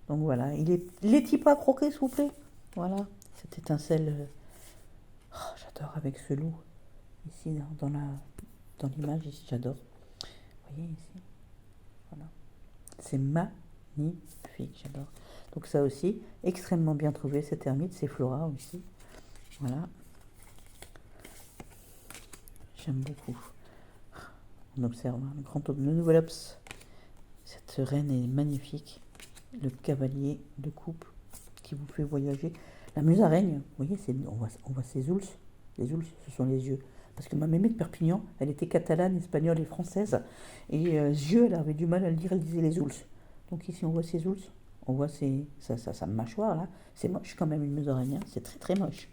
Donc voilà, il est type à croquer, s'il vous plaît. Voilà, cette étincelle. Oh, j'adore avec ce loup ici dans l'image ici, j'adore. Vous voyez ici, voilà, c'est magnifique, j'adore. Donc ça aussi, extrêmement bien trouvé, cette ermite, c'est Flora aussi. Voilà, j'aime beaucoup. On observe, hein, le nouvel ops. Cette reine est magnifique. Le cavalier de coupe qui vous fait voyager. La musaraigne, vous voyez, on voit ses oulces. Les oulces, ce sont les yeux. Parce que ma mémé de Perpignan, elle était catalane, espagnole et française. Et yeux, elle avait du mal à le dire, elle disait les oulces. Donc ici, on voit ses oulces. On voit sa mâchoire, là. C'est moche quand même, une musaraigne. Hein. C'est très, très moche.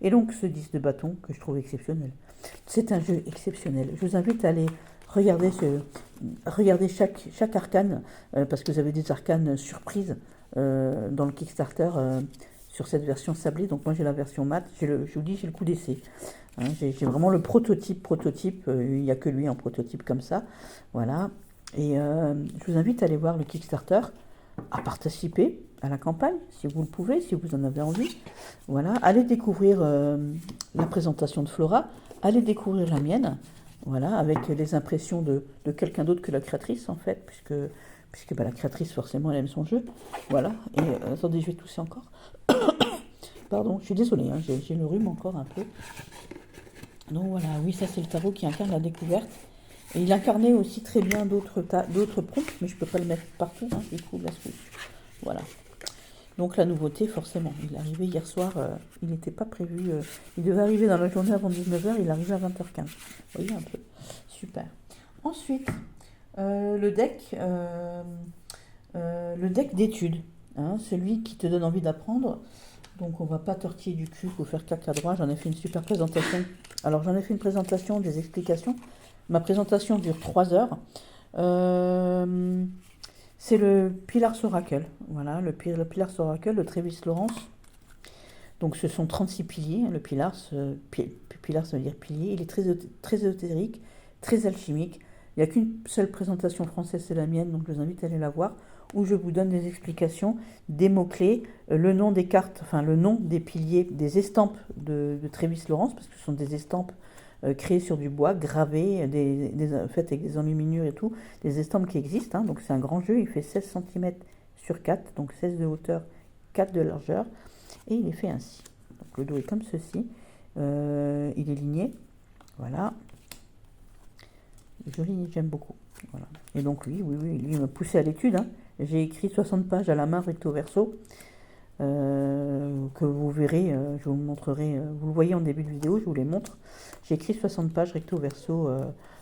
Et donc, ce 10 de bâton que je trouve exceptionnel. C'est un jeu exceptionnel. Je vous invite à aller regarder, regarder chaque arcane, parce que vous avez des arcanes surprises dans le Kickstarter sur cette version sablée. Donc moi j'ai la version mat, je vous dis j'ai le coup d'essai. Hein, j'ai vraiment le prototype, il n'y a que lui en prototype comme ça. Voilà. Et je vous invite à aller voir le Kickstarter, à participer à la campagne, si vous le pouvez, si vous en avez envie. Voilà. Allez découvrir la présentation de Flora, allez découvrir la mienne. Voilà, avec les impressions de quelqu'un d'autre que la créatrice, en fait, puisque bah, la créatrice, forcément, elle aime son jeu. Voilà, et attendez, je vais tousser encore. Pardon, je suis désolée, hein, j'ai le rhume encore un peu. Donc voilà, oui, ça c'est le tarot qui incarne la découverte. Et il incarnait aussi très bien d'autres prompts, mais je ne peux pas le mettre partout, hein, du coup, l'astuce. Voilà. Donc la nouveauté, forcément, il est arrivé hier soir, il n'était pas prévu, il devait arriver dans la journée avant 19h, il est arrivé à 20h15. Vous voyez un peu, super. Ensuite, le deck d'études, hein, celui qui te donne envie d'apprendre. Donc on va pas tortiller du cul pour faire caca droit, j'en ai fait une super présentation. Alors j'en ai fait une présentation, des explications. Ma présentation dure 3 heures. C'est le Pillars Oracle, voilà, le Pillars Oracle de Travis Lawrence. Donc ce sont 36 piliers, le Pillars, Pillars ça veut dire pilier, il est très ésotérique, très alchimique. Il n'y a qu'une seule présentation française, c'est la mienne, donc je vous invite à aller la voir, où je vous donne des explications, des mots-clés, le nom des cartes, enfin le nom des piliers, des estampes de Travis Lawrence, parce que ce sont des estampes créées sur du bois, gravées, faites avec des enluminures et tout, des estampes qui existent. Hein, donc c'est un grand jeu, il fait 16 cm sur 4, donc 16 de hauteur, 4 de largeur, et il est fait ainsi. Donc le dos est comme ceci, il est ligné, voilà, joli, j'aime beaucoup. Voilà. Et donc lui, lui m'a poussé à l'étude. Hein. J'ai écrit 60 pages à la main recto verso. Que vous verrez, je vous montrerai, vous le voyez en début de vidéo, je vous les montre. J'ai écrit 60 pages recto verso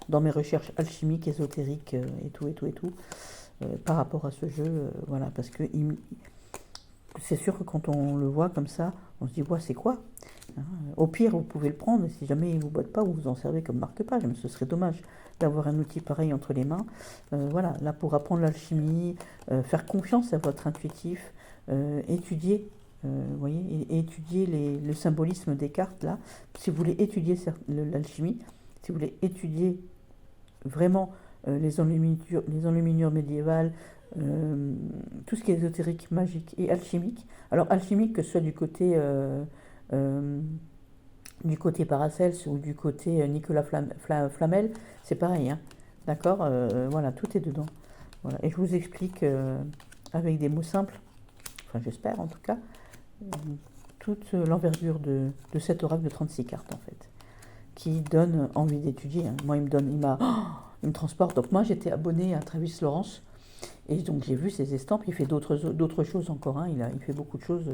dans mes recherches alchimiques, ésotériques et tout, par rapport à ce jeu, voilà, parce que c'est sûr que quand on le voit comme ça, on se dit, ouais, c'est quoi, hein. Au pire, vous pouvez le prendre, si jamais il ne vous botte pas, vous vous en servez comme marque-page, mais ce serait dommage d'avoir un outil pareil entre les mains. Voilà, là pour apprendre l'alchimie, faire confiance à votre intuitif, étudier, voyez, et le symbolisme des cartes là. Si vous voulez étudier l'alchimie, si vous voulez étudier vraiment les enluminures médiévales, tout ce qui est ésotérique, magique et alchimique. Alors alchimique, que ce soit du côté Paracels ou du côté Nicolas Flamel, c'est pareil, hein. D'accord, voilà, tout est dedans. Voilà. Et je vous explique avec des mots simples, enfin j'espère en tout cas, toute l'envergure de cet oracle de 36 cartes en fait, qui donne envie d'étudier. Hein. Moi, il me transporte. Donc moi, j'étais abonnée à Travis Lawrence, et donc j'ai vu ses estampes. Il fait d'autres choses encore. Hein. Il fait beaucoup de choses.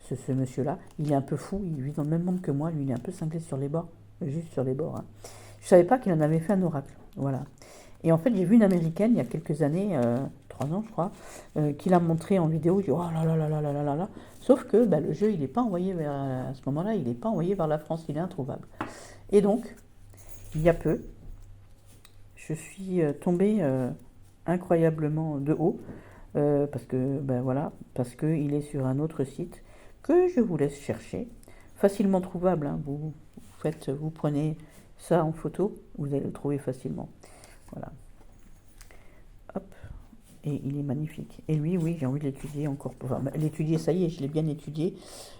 Ce monsieur-là, il est un peu fou. Il vit dans le même monde que moi. Lui, il est un peu cinglé sur les bords, juste sur les bords. Hein. Je savais pas qu'il en avait fait un oracle. Voilà. Et en fait, j'ai vu une américaine il y a quelques années, 3 ans je crois, qui l'a montré en vidéo. Je dis, oh là là là là là là là. Sauf que bah, le jeu, il n'est pas envoyé à ce moment-là, il n'est pas envoyé vers la France, il est introuvable. Et donc, il y a peu, je suis tombée incroyablement de haut parce que, ben voilà, parce qu'il est sur un autre site que je vous laisse chercher. Facilement trouvable, hein. Vous prenez ça en photo, vous allez le trouver facilement. Voilà, hop, et il est magnifique. Et lui, oui, j'ai envie de l'étudier encore. Enfin, l'étudier, ça y est, je l'ai bien étudié.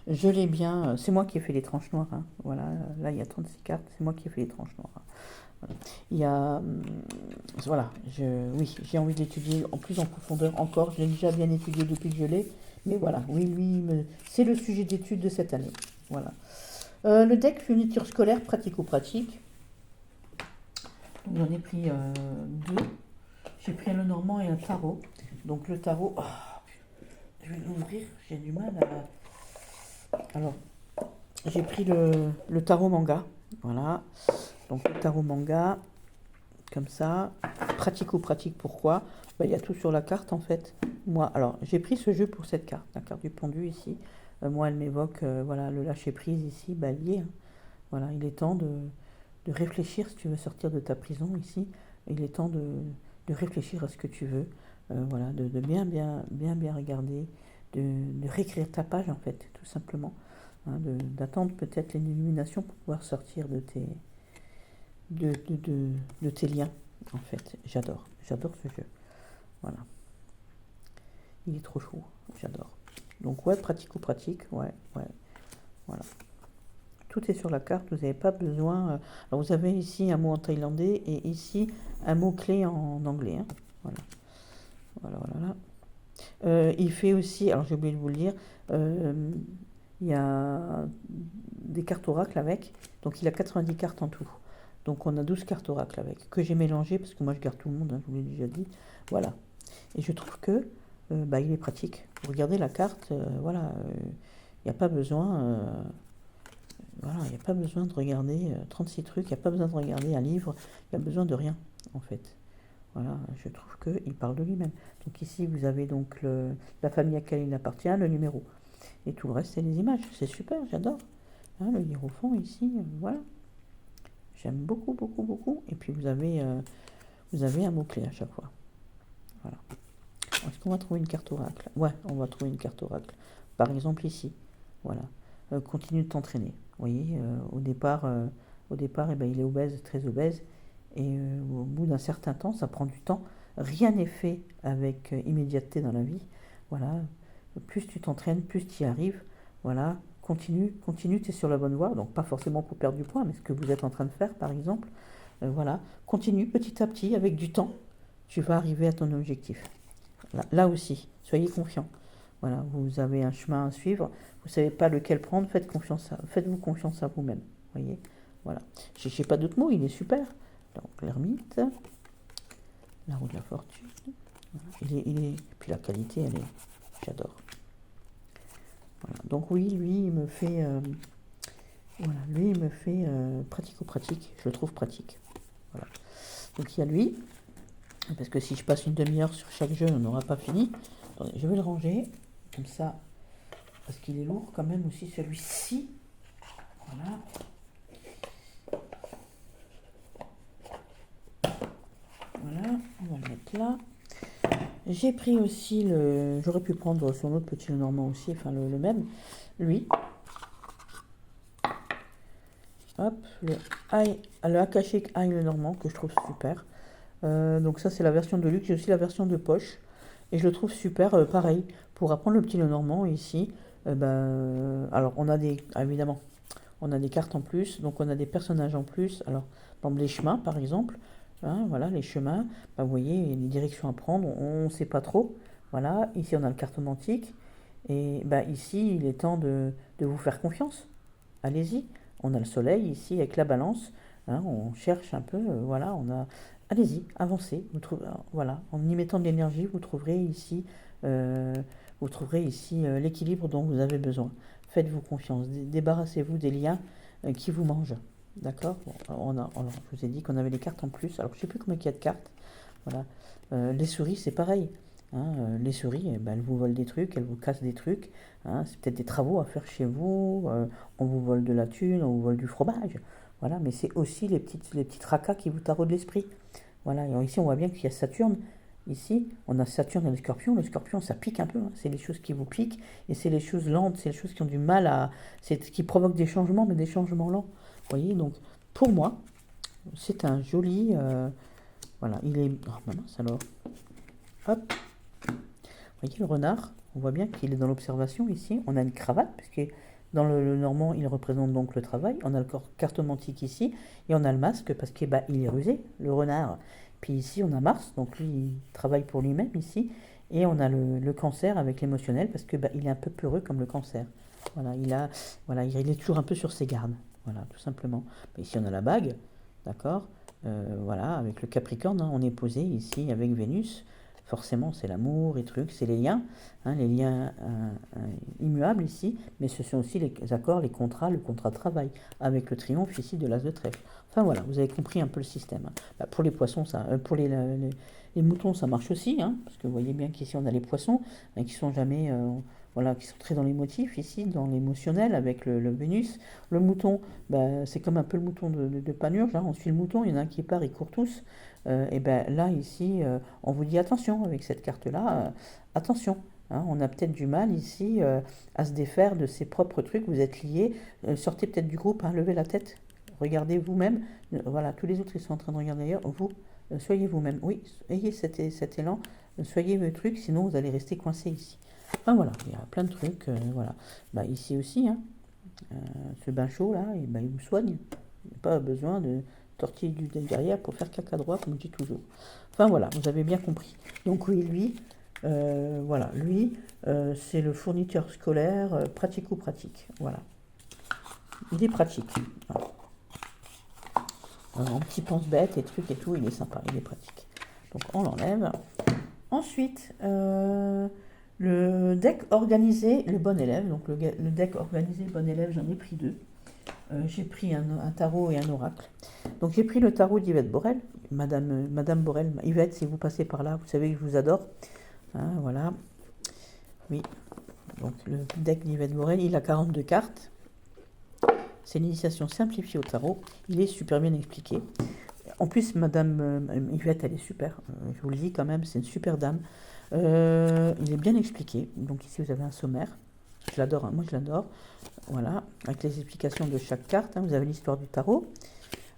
Je l'ai bien. C'est moi qui ai fait les tranches noires, hein. Voilà, là, il y a 36 cartes, c'est moi qui ai fait les tranches noires, hein. Voilà. Il y a. Voilà, oui, j'ai envie de l'étudier en plus en profondeur encore. Je l'ai déjà bien étudié depuis que je l'ai. Mais voilà, oui, lui, c'est le sujet d'étude de cette année. Voilà. Le deck fourniture scolaire pratico-pratique. Donc j'en ai pris deux. J'ai pris un Lenormand et un tarot. Donc le tarot, oh, je vais l'ouvrir, j'ai du mal à... Alors, j'ai pris le tarot manga. Voilà. Donc le tarot manga, comme ça. Pratico-pratique, pourquoi? Il y a tout sur la carte en fait. Moi, alors j'ai pris ce jeu pour cette carte, la carte du pendu ici. Moi, elle m'évoque voilà, le lâcher-prise ici, lié, hein. Voilà, il est temps de réfléchir si tu veux sortir de ta prison ici. Il est temps de réfléchir à ce que tu veux. Voilà, de bien regarder, de réécrire ta page en fait, tout simplement. Hein, d'attendre peut-être l'illumination pour pouvoir sortir de tes liens en fait. J'adore ce jeu. Voilà. Il est trop chou, j'adore. Donc ouais, pratico-pratique, ouais. Voilà. Tout est sur la carte, vous n'avez pas besoin. Alors vous avez ici un mot en thaïlandais et ici un mot-clé en anglais, hein. Voilà. Il fait aussi, alors j'ai oublié de vous le dire, il y a des cartes oracle avec, donc il a 90 cartes en tout. Donc on a 12 cartes oracle avec, que j'ai mélangé parce que moi je garde tout le monde, hein, je vous l'ai déjà dit. Voilà. Et je trouve que il est pratique. Vous regardez la carte, voilà, il n'y a pas besoin. Voilà, il n'y a pas besoin de regarder 36 trucs, il n'y a pas besoin de regarder un livre, il n'y a besoin de rien, en fait. Voilà, je trouve qu'il parle de lui-même. Donc ici, vous avez donc la famille à laquelle il appartient, le numéro. Et tout le reste, c'est les images. C'est super, j'adore. Hein, le hiérophant ici, voilà. J'aime beaucoup. Et puis vous avez un mot-clé à chaque fois. Voilà. Est-ce qu'on va trouver une carte oracle? Ouais, on va trouver une carte oracle. Par exemple ici, voilà. Continue de t'entraîner. Vous voyez, au départ eh ben, il est obèse, très obèse. Et au bout d'un certain temps, ça prend du temps. Rien n'est fait avec immédiateté dans la vie. Voilà. Plus tu t'entraînes, plus tu y arrives. Voilà. Continue, tu es sur la bonne voie. Donc pas forcément pour perdre du poids, mais ce que vous êtes en train de faire, par exemple. Voilà. Continue petit à petit, avec du temps. Tu vas arriver à ton objectif. Là aussi, soyez confiants. Voilà, vous avez un chemin à suivre, vous ne savez pas lequel prendre, faites-vous confiance à vous-même. Voyez, voilà. Je n'ai pas d'autres mots, il est super. Donc l'ermite, la roue de la fortune. Voilà. Puis la qualité, j'adore. Voilà. Donc oui, lui, il me fait, pratico-pratique. Je le trouve pratique. Voilà. Donc il y a lui. Parce que si je passe une demi-heure sur chaque jeu, on n'aura pas fini. Attendez, je vais le ranger, comme ça, parce qu'il est lourd quand même aussi celui-ci. Voilà. Voilà, on va le mettre là. J'ai pris aussi j'aurais pu prendre son autre petit Lenormand aussi, enfin le même. Lui. Hop, le Akashic Eye Lenormand, que je trouve super. Donc ça c'est la version de luxe, j'ai aussi la version de poche et je le trouve super, pareil pour apprendre le petit Lenormand ici. Alors on a évidemment on a des cartes en plus, donc on a des personnages en plus. Alors par exemple les chemins par exemple, hein, voilà les chemins, vous voyez les directions à prendre, on ne sait pas trop. Voilà, ici on a le cartomantique et ici il est temps de vous faire confiance. Allez-y, on a le soleil ici avec la balance, hein, on cherche un peu, voilà, allez-y, avancez, voilà, en y mettant de l'énergie, vous trouverez ici, l'équilibre dont vous avez besoin. Faites-vous confiance, débarrassez-vous des liens qui vous mangent, d'accord? Bon, alors, je vous ai dit qu'on avait des cartes en plus, alors je ne sais plus combien il y a de cartes, voilà. Les souris, c'est pareil. Hein, les souris, elles vous volent des trucs, elles vous cassent des trucs. Hein, c'est peut-être des travaux à faire chez vous. On vous vole de la thune, on vous vole du fromage. Voilà, mais c'est aussi les petits tracas qui vous taraudent l'esprit. Voilà, et ici on voit bien qu'il y a Saturne. Ici, on a Saturne et le Scorpion. Le Scorpion, ça pique un peu, hein. C'est les choses qui vous piquent, et c'est les choses lentes, c'est les choses qui ont du mal à... C'est qui provoquent des changements, mais des changements lents. Vous voyez, donc, pour moi, c'est un joli... voilà, il est... Oh, mince, alors. Hop. Vous voyez, le renard, on voit bien qu'il est dans l'observation, ici. On a une cravate, parce que dans le normand, il représente donc le travail. On a le cartomantique ici, et on a le masque, parce qu'il il est rusé, le renard. Puis ici, on a Mars, donc lui, il travaille pour lui-même ici. Et on a le cancer avec l'émotionnel, parce que il est un peu peureux comme le cancer. Voilà, il est toujours un peu sur ses gardes. Voilà, tout simplement. Mais ici, on a la bague, d'accord. Voilà, avec le Capricorne, hein, on est posé ici avec Vénus. Forcément, c'est l'amour et trucs, c'est hein, les liens immuables ici, mais ce sont aussi les accords, les contrats, le contrat de travail, avec le triomphe ici de l'as de trèfle. Enfin voilà, vous avez compris un peu le système. Bah, pour les poissons, pour les moutons, ça marche aussi, hein, parce que vous voyez bien qu'ici on a les poissons, hein, qui sont jamais, voilà, qui sont très dans l'émotif ici, dans l'émotionnel avec le Vénus. Le mouton, bah, c'est comme un peu le mouton de Panurge, hein, on suit le mouton, il y en a un qui part, ils courent tous. Et ben là ici, on vous dit attention avec cette carte-là, attention. Hein, on a peut-être du mal ici à se défaire de ses propres trucs. Vous êtes liés, sortez peut-être du groupe, hein, levez la tête. Regardez vous-même, voilà, tous les autres ils sont en train de regarder ailleurs, vous, soyez vous-même, oui, ayez cet élan, soyez le truc, sinon vous allez rester coincé ici. Enfin voilà, il y a plein de trucs, voilà. Bah, ici aussi, hein, ce bain chaud là, et il vous soigne, il n'y a pas besoin de tortiller du derrière pour faire caca droit, comme je dis toujours. Enfin voilà, vous avez bien compris. Donc oui, lui, voilà, lui, c'est le fournisseur scolaire pratico-pratique, voilà. Il est pratique. Voilà. Un petit pense-bête et trucs et tout, il est sympa, il est pratique. Donc on l'enlève. Ensuite, le deck organisé, le bon élève. Donc le deck organisé, le bon élève, j'en ai pris deux. J'ai pris un tarot et un oracle. Donc j'ai pris le tarot d'Yvette Borel. Madame Borel, Yvette, si vous passez par là, vous savez que je vous adore. Hein, voilà. Oui. Donc le deck d'Yvette Borel, il a 42 cartes. C'est l'initiation simplifiée au tarot. Il est super bien expliqué. En plus, Madame Yvette, elle est super. Je vous le dis quand même, c'est une super dame. Il est bien expliqué. Donc ici, vous avez un sommaire. Je l'adore, hein, moi je l'adore. Voilà, avec les explications de chaque carte. Hein, vous avez l'histoire du tarot.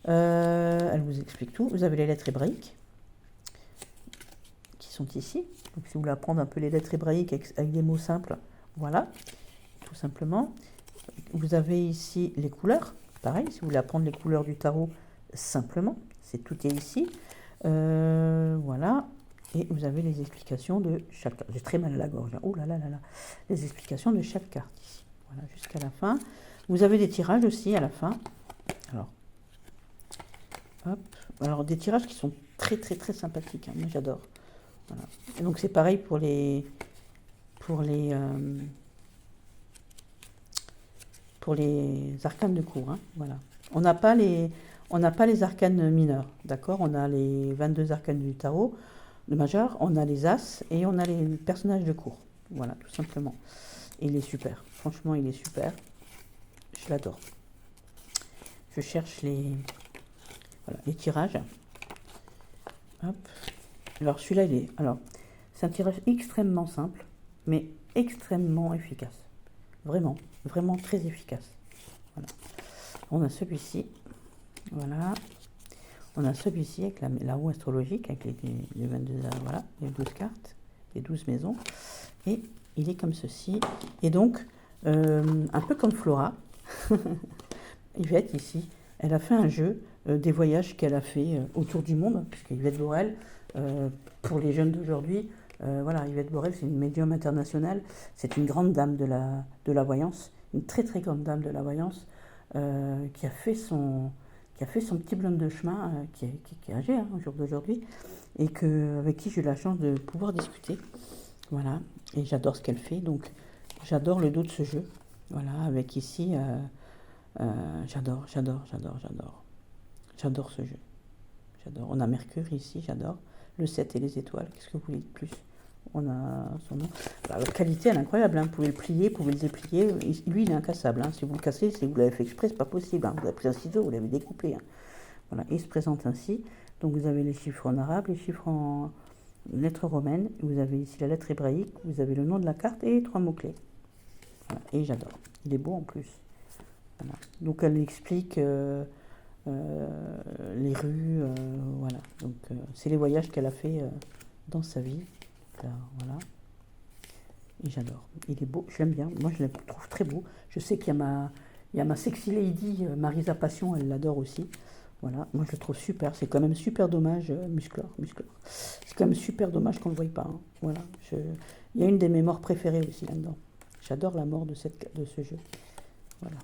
Elle vous explique tout. Vous avez les lettres hébraïques qui sont ici. Donc si vous voulez apprendre un peu les lettres hébraïques avec des mots simples, voilà, tout simplement. Vous avez ici les couleurs. Pareil, si vous voulez apprendre les couleurs du tarot simplement, tout est ici. Voilà. Et vous avez les explications de chaque carte. J'ai très mal à la gorge. Oh là là là là. Les explications de chaque carte ici. Voilà, jusqu'à la fin. Vous avez des tirages aussi à la fin. Alors, hop. Alors des tirages qui sont très très très sympathiques. Hein. Moi j'adore. Voilà. Et donc c'est pareil pour les arcanes de cours. Hein. Voilà. On n'a pas les arcanes mineurs, d'accord. On a les 22 arcanes du tarot, le majeur, on a les as et on a les personnages de cours. Voilà, tout simplement. Et il est super. Franchement, il est super. Je l'adore. Je cherche les tirages. Hop. Alors celui-là, c'est un tirage extrêmement simple, mais extrêmement efficace. Vraiment, vraiment très efficace. Voilà. On a celui-ci. Voilà. On a celui-ci avec la roue astrologique, avec les 22, voilà, les 12 cartes, les 12 maisons. Et il est comme ceci. Et donc, un peu comme Flora, Yvette ici, elle a fait un jeu des voyages qu'elle a fait autour du monde, puisque Yvette Borel, pour les jeunes d'aujourd'hui, voilà, Yvette Borel, c'est une médium internationale, c'est une grande dame de la voyance, une très très grande dame de la voyance, qui a fait son petit bonhomme de chemin, qui est âgé au jour d'aujourd'hui, et avec qui j'ai eu la chance de pouvoir discuter. Voilà, et j'adore ce qu'elle fait, donc j'adore le dos de ce jeu. Voilà, avec ici, j'adore ce jeu. J'adore. On a Mercure ici, j'adore. Le 7 et les étoiles, qu'est-ce que vous voulez de plus? On a son nom. La qualité, elle est incroyable. Hein. Vous pouvez le plier, vous pouvez le déplier. Lui, il est incassable. Hein. Si vous le cassez, si vous l'avez fait exprès, c'est pas possible. Hein. Vous avez pris un ciseau, vous l'avez découpé. Hein. Voilà. Il se présente ainsi. Donc, vous avez les chiffres en arabe, les chiffres une lettre romaine, vous avez ici la lettre hébraïque, vous avez le nom de la carte et 3 mots-clés. Voilà. Et j'adore. Il est beau en plus. Voilà. Donc elle explique les rues, voilà. Donc c'est les voyages qu'elle a fait dans sa vie. Alors, voilà. Et j'adore. Il est beau, je l'aime bien. Moi, je le trouve très beau. Je sais qu'il y a ma sexy lady, Marisa Passion, elle l'adore aussi. Voilà, moi je le trouve super. C'est quand même super dommage, Musclor. C'est quand même super dommage qu'on ne le voie pas. Hein. Voilà. Il y a une de mes morts préférées aussi là-dedans. J'adore la mort de ce jeu. Voilà.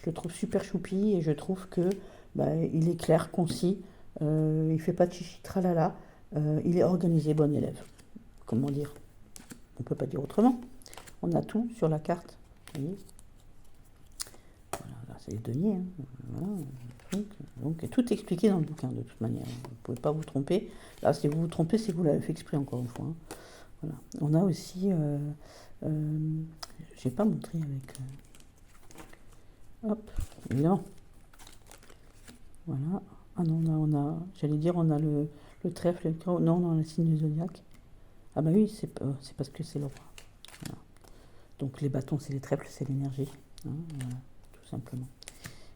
Je le trouve super choupi et je trouve que il est clair, concis. Il fait pas de chichi tralala. Il est organisé, bon élève. Comment dire? On peut pas dire autrement. On a tout sur la carte. Vous voyez, voilà, là c'est les deniers. Hein. Voilà. Donc, tout est expliqué dans le bouquin de toute manière. Vous ne pouvez pas vous tromper. Là, si vous vous trompez, c'est que vous l'avez fait exprès encore une fois. Hein. Voilà. On a aussi, j'ai pas montré avec. Hop, évidemment. Voilà. Ah non, j'allais dire, on a le trèfle, non, on a le signe du zodiaque. Ah bah oui, c'est parce que c'est le roi. Voilà. Donc les bâtons, c'est les trèfles, c'est l'énergie. Hein, voilà, tout simplement.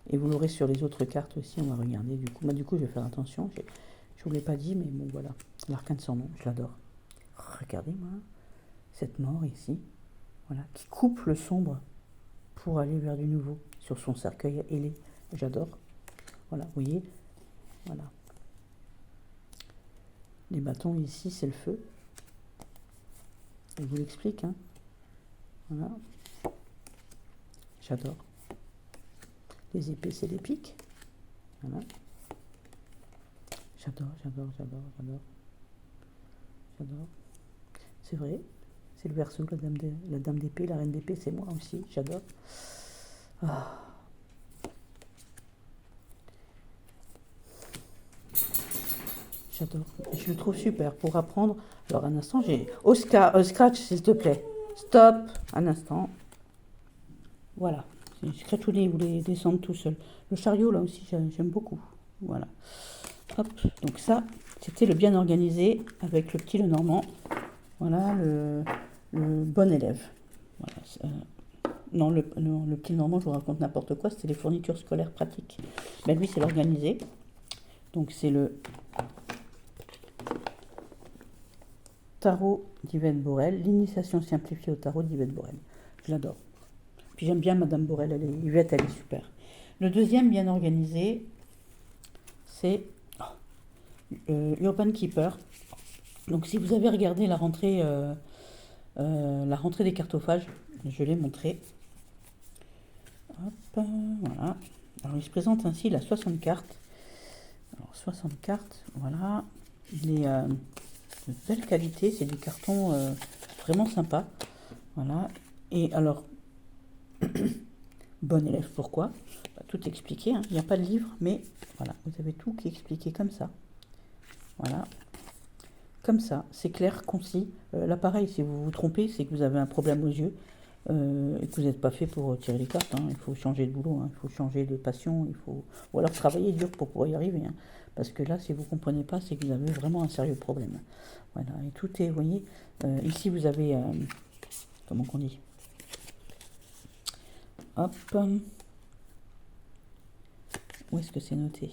Et vous l'aurez sur les autres cartes aussi, on va regarder du coup. Du coup, je vais faire attention. Je ne vous l'ai pas dit, mais bon, voilà. L'arcane sans nom, je l'adore. Regardez-moi cette mort ici, voilà, qui coupe le sombre pour aller vers du nouveau sur son cercueil ailé. J'adore. Voilà, vous voyez. Voilà. Les bâtons ici, c'est le feu. Je vous l'explique. Hein. Voilà. J'adore. Les épées, c'est les piques. Voilà. J'adore. C'est vrai. C'est le Verseau, la dame d'épée, la reine d'épée, c'est moi aussi. J'adore. Ah. J'adore. Je le trouve super pour apprendre. Alors, un instant, j'ai... Oscar, Scratch, s'il te plaît. Stop. Un instant. Voilà. Scratch, vous voulez descendre tout seul. Le chariot, là aussi, j'aime beaucoup. Voilà. Hop. Donc ça, c'était le bien organisé avec le petit Lenormand. Voilà, le bon élève. Voilà. Non, le petit Lenormand, je vous raconte n'importe quoi. C'était les fournitures scolaires pratiques. Mais lui, c'est l'organisé. Donc, c'est le tarot d'Yvette Borel, l'initiation simplifiée au tarot d'Yvette Borel. Je l'adore. Puis j'aime bien Madame Borel, Yvette, elle est super. Le deuxième bien organisé, c'est Urban Keeper. Donc si vous avez regardé la rentrée des cartophages, je l'ai montré. Hop, voilà. Alors il se présente ainsi, il a 60 cartes. Alors 60 cartes, voilà. Il est de belle qualité, c'est du carton vraiment sympa. Voilà. Et alors, bon élève, pourquoi? Tout expliqué, hein. Il n'y a pas de livre, mais voilà, vous avez tout qui est expliqué comme ça. Voilà. Comme ça, c'est clair, concis. Là, pareil, si vous vous trompez, c'est que vous avez un problème aux yeux et que vous n'êtes pas fait pour tirer les cartes. Hein. Il faut changer de boulot, hein. Il faut changer de passion, ou alors travailler dur pour pouvoir y arriver. Hein. Parce que là, si vous ne comprenez pas, c'est que vous avez vraiment un sérieux problème. Voilà, et tout est, vous voyez, ici vous avez, comment qu'on dit? Hop. Où est-ce que c'est noté?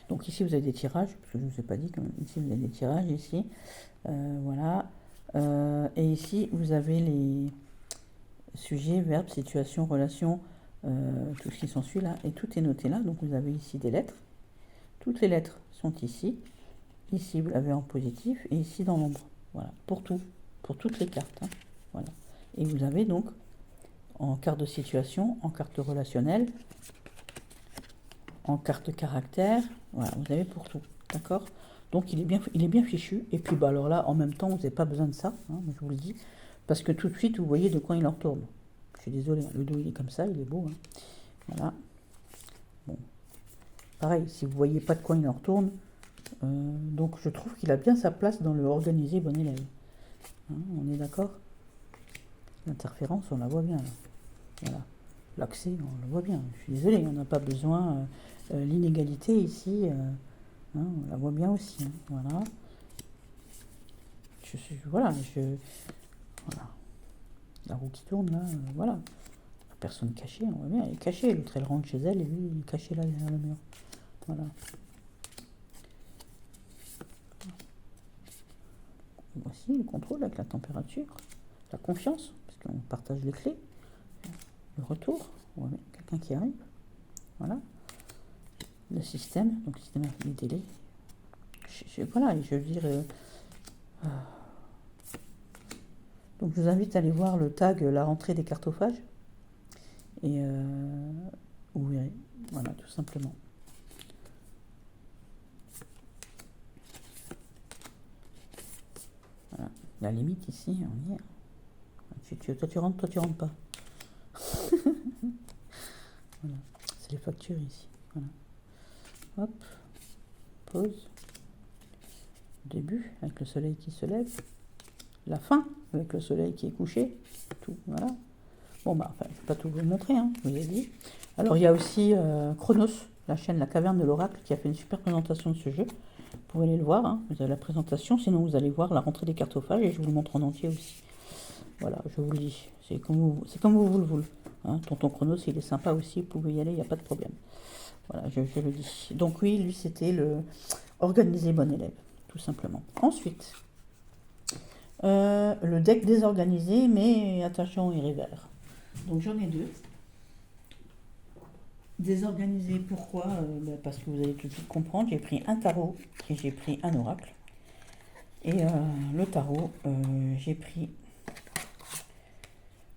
Donc ici vous avez des tirages, parce que je ne vous ai pas dit, ici vous avez des tirages, ici, voilà. Et ici vous avez les sujets, verbes, situations, relations, tout ce qui s'ensuit là, et tout est noté là. Donc vous avez ici des lettres, toutes les lettres sont ici, ici vous l'avez en positif, et ici dans l'ombre, voilà, pour tout, pour toutes les cartes, hein. Voilà. Et vous avez donc en carte de situation, en carte relationnelle, en carte caractère, voilà, vous avez pour tout, d'accord? Donc il est bien fichu, et puis alors là, en même temps, vous n'avez pas besoin de ça, hein, je vous le dis, parce que tout de suite, vous voyez de quoi il en retourne. Je suis désolée, le dos il est comme ça, il est beau, hein. Voilà. Bon, pareil, si vous ne voyez pas de quoi il en retourne, donc je trouve qu'il a bien sa place dans le organisé bon élève. Hein, on est d'accord? L'interférence, on la voit bien, là. Voilà. L'accès, on le voit bien. Je suis désolée, on n'a pas besoin. L'inégalité ici, hein, on la voit bien aussi, hein, voilà. Voilà, voilà. La roue qui tourne, là, voilà. La personne cachée, on voit bien, elle est cachée. L'autre, elle rentre chez elle et lui, il est caché là derrière le mur. Voilà. Voici le contrôle avec la température, la confiance, parce qu'on partage les clés. Le retour, on voit bien quelqu'un qui arrive. Voilà. Le système, donc le système avec les délais. Voilà, je veux dire... donc je vous invite à aller voir le tag la rentrée des cartophages. Et vous verrez, voilà, tout simplement. Voilà. La limite ici, on y est. Toi tu rentres pas. Voilà. C'est les factures ici. Voilà. Hop, pause. Début avec le soleil qui se lève. La fin avec le soleil qui est couché. Tout, voilà. Bon, bah, enfin, je ne vais pas tout vous montrer, hein, je vous ai dit. Alors, il y a aussi Chronos, la chaîne La Caverne de l'Oracle, qui a fait une super présentation de ce jeu. Vous pouvez aller le voir, hein, vous avez la présentation, sinon vous allez voir la rentrée des cartophages et je vous le montre en entier aussi. Voilà, je vous le dis, c'est comme vous le voulez. Hein. Tonton Chronos, il est sympa aussi, vous pouvez y aller, il n'y a pas de problème. Voilà, je le dis. Donc oui, lui, c'était le organiser bon élève, tout simplement. Ensuite, le deck désorganisé, mais attention, il révère. Donc j'en ai deux. Désorganisé, pourquoi parce que vous allez tout de suite comprendre. J'ai pris un tarot et j'ai pris un oracle. Et le tarot, j'ai pris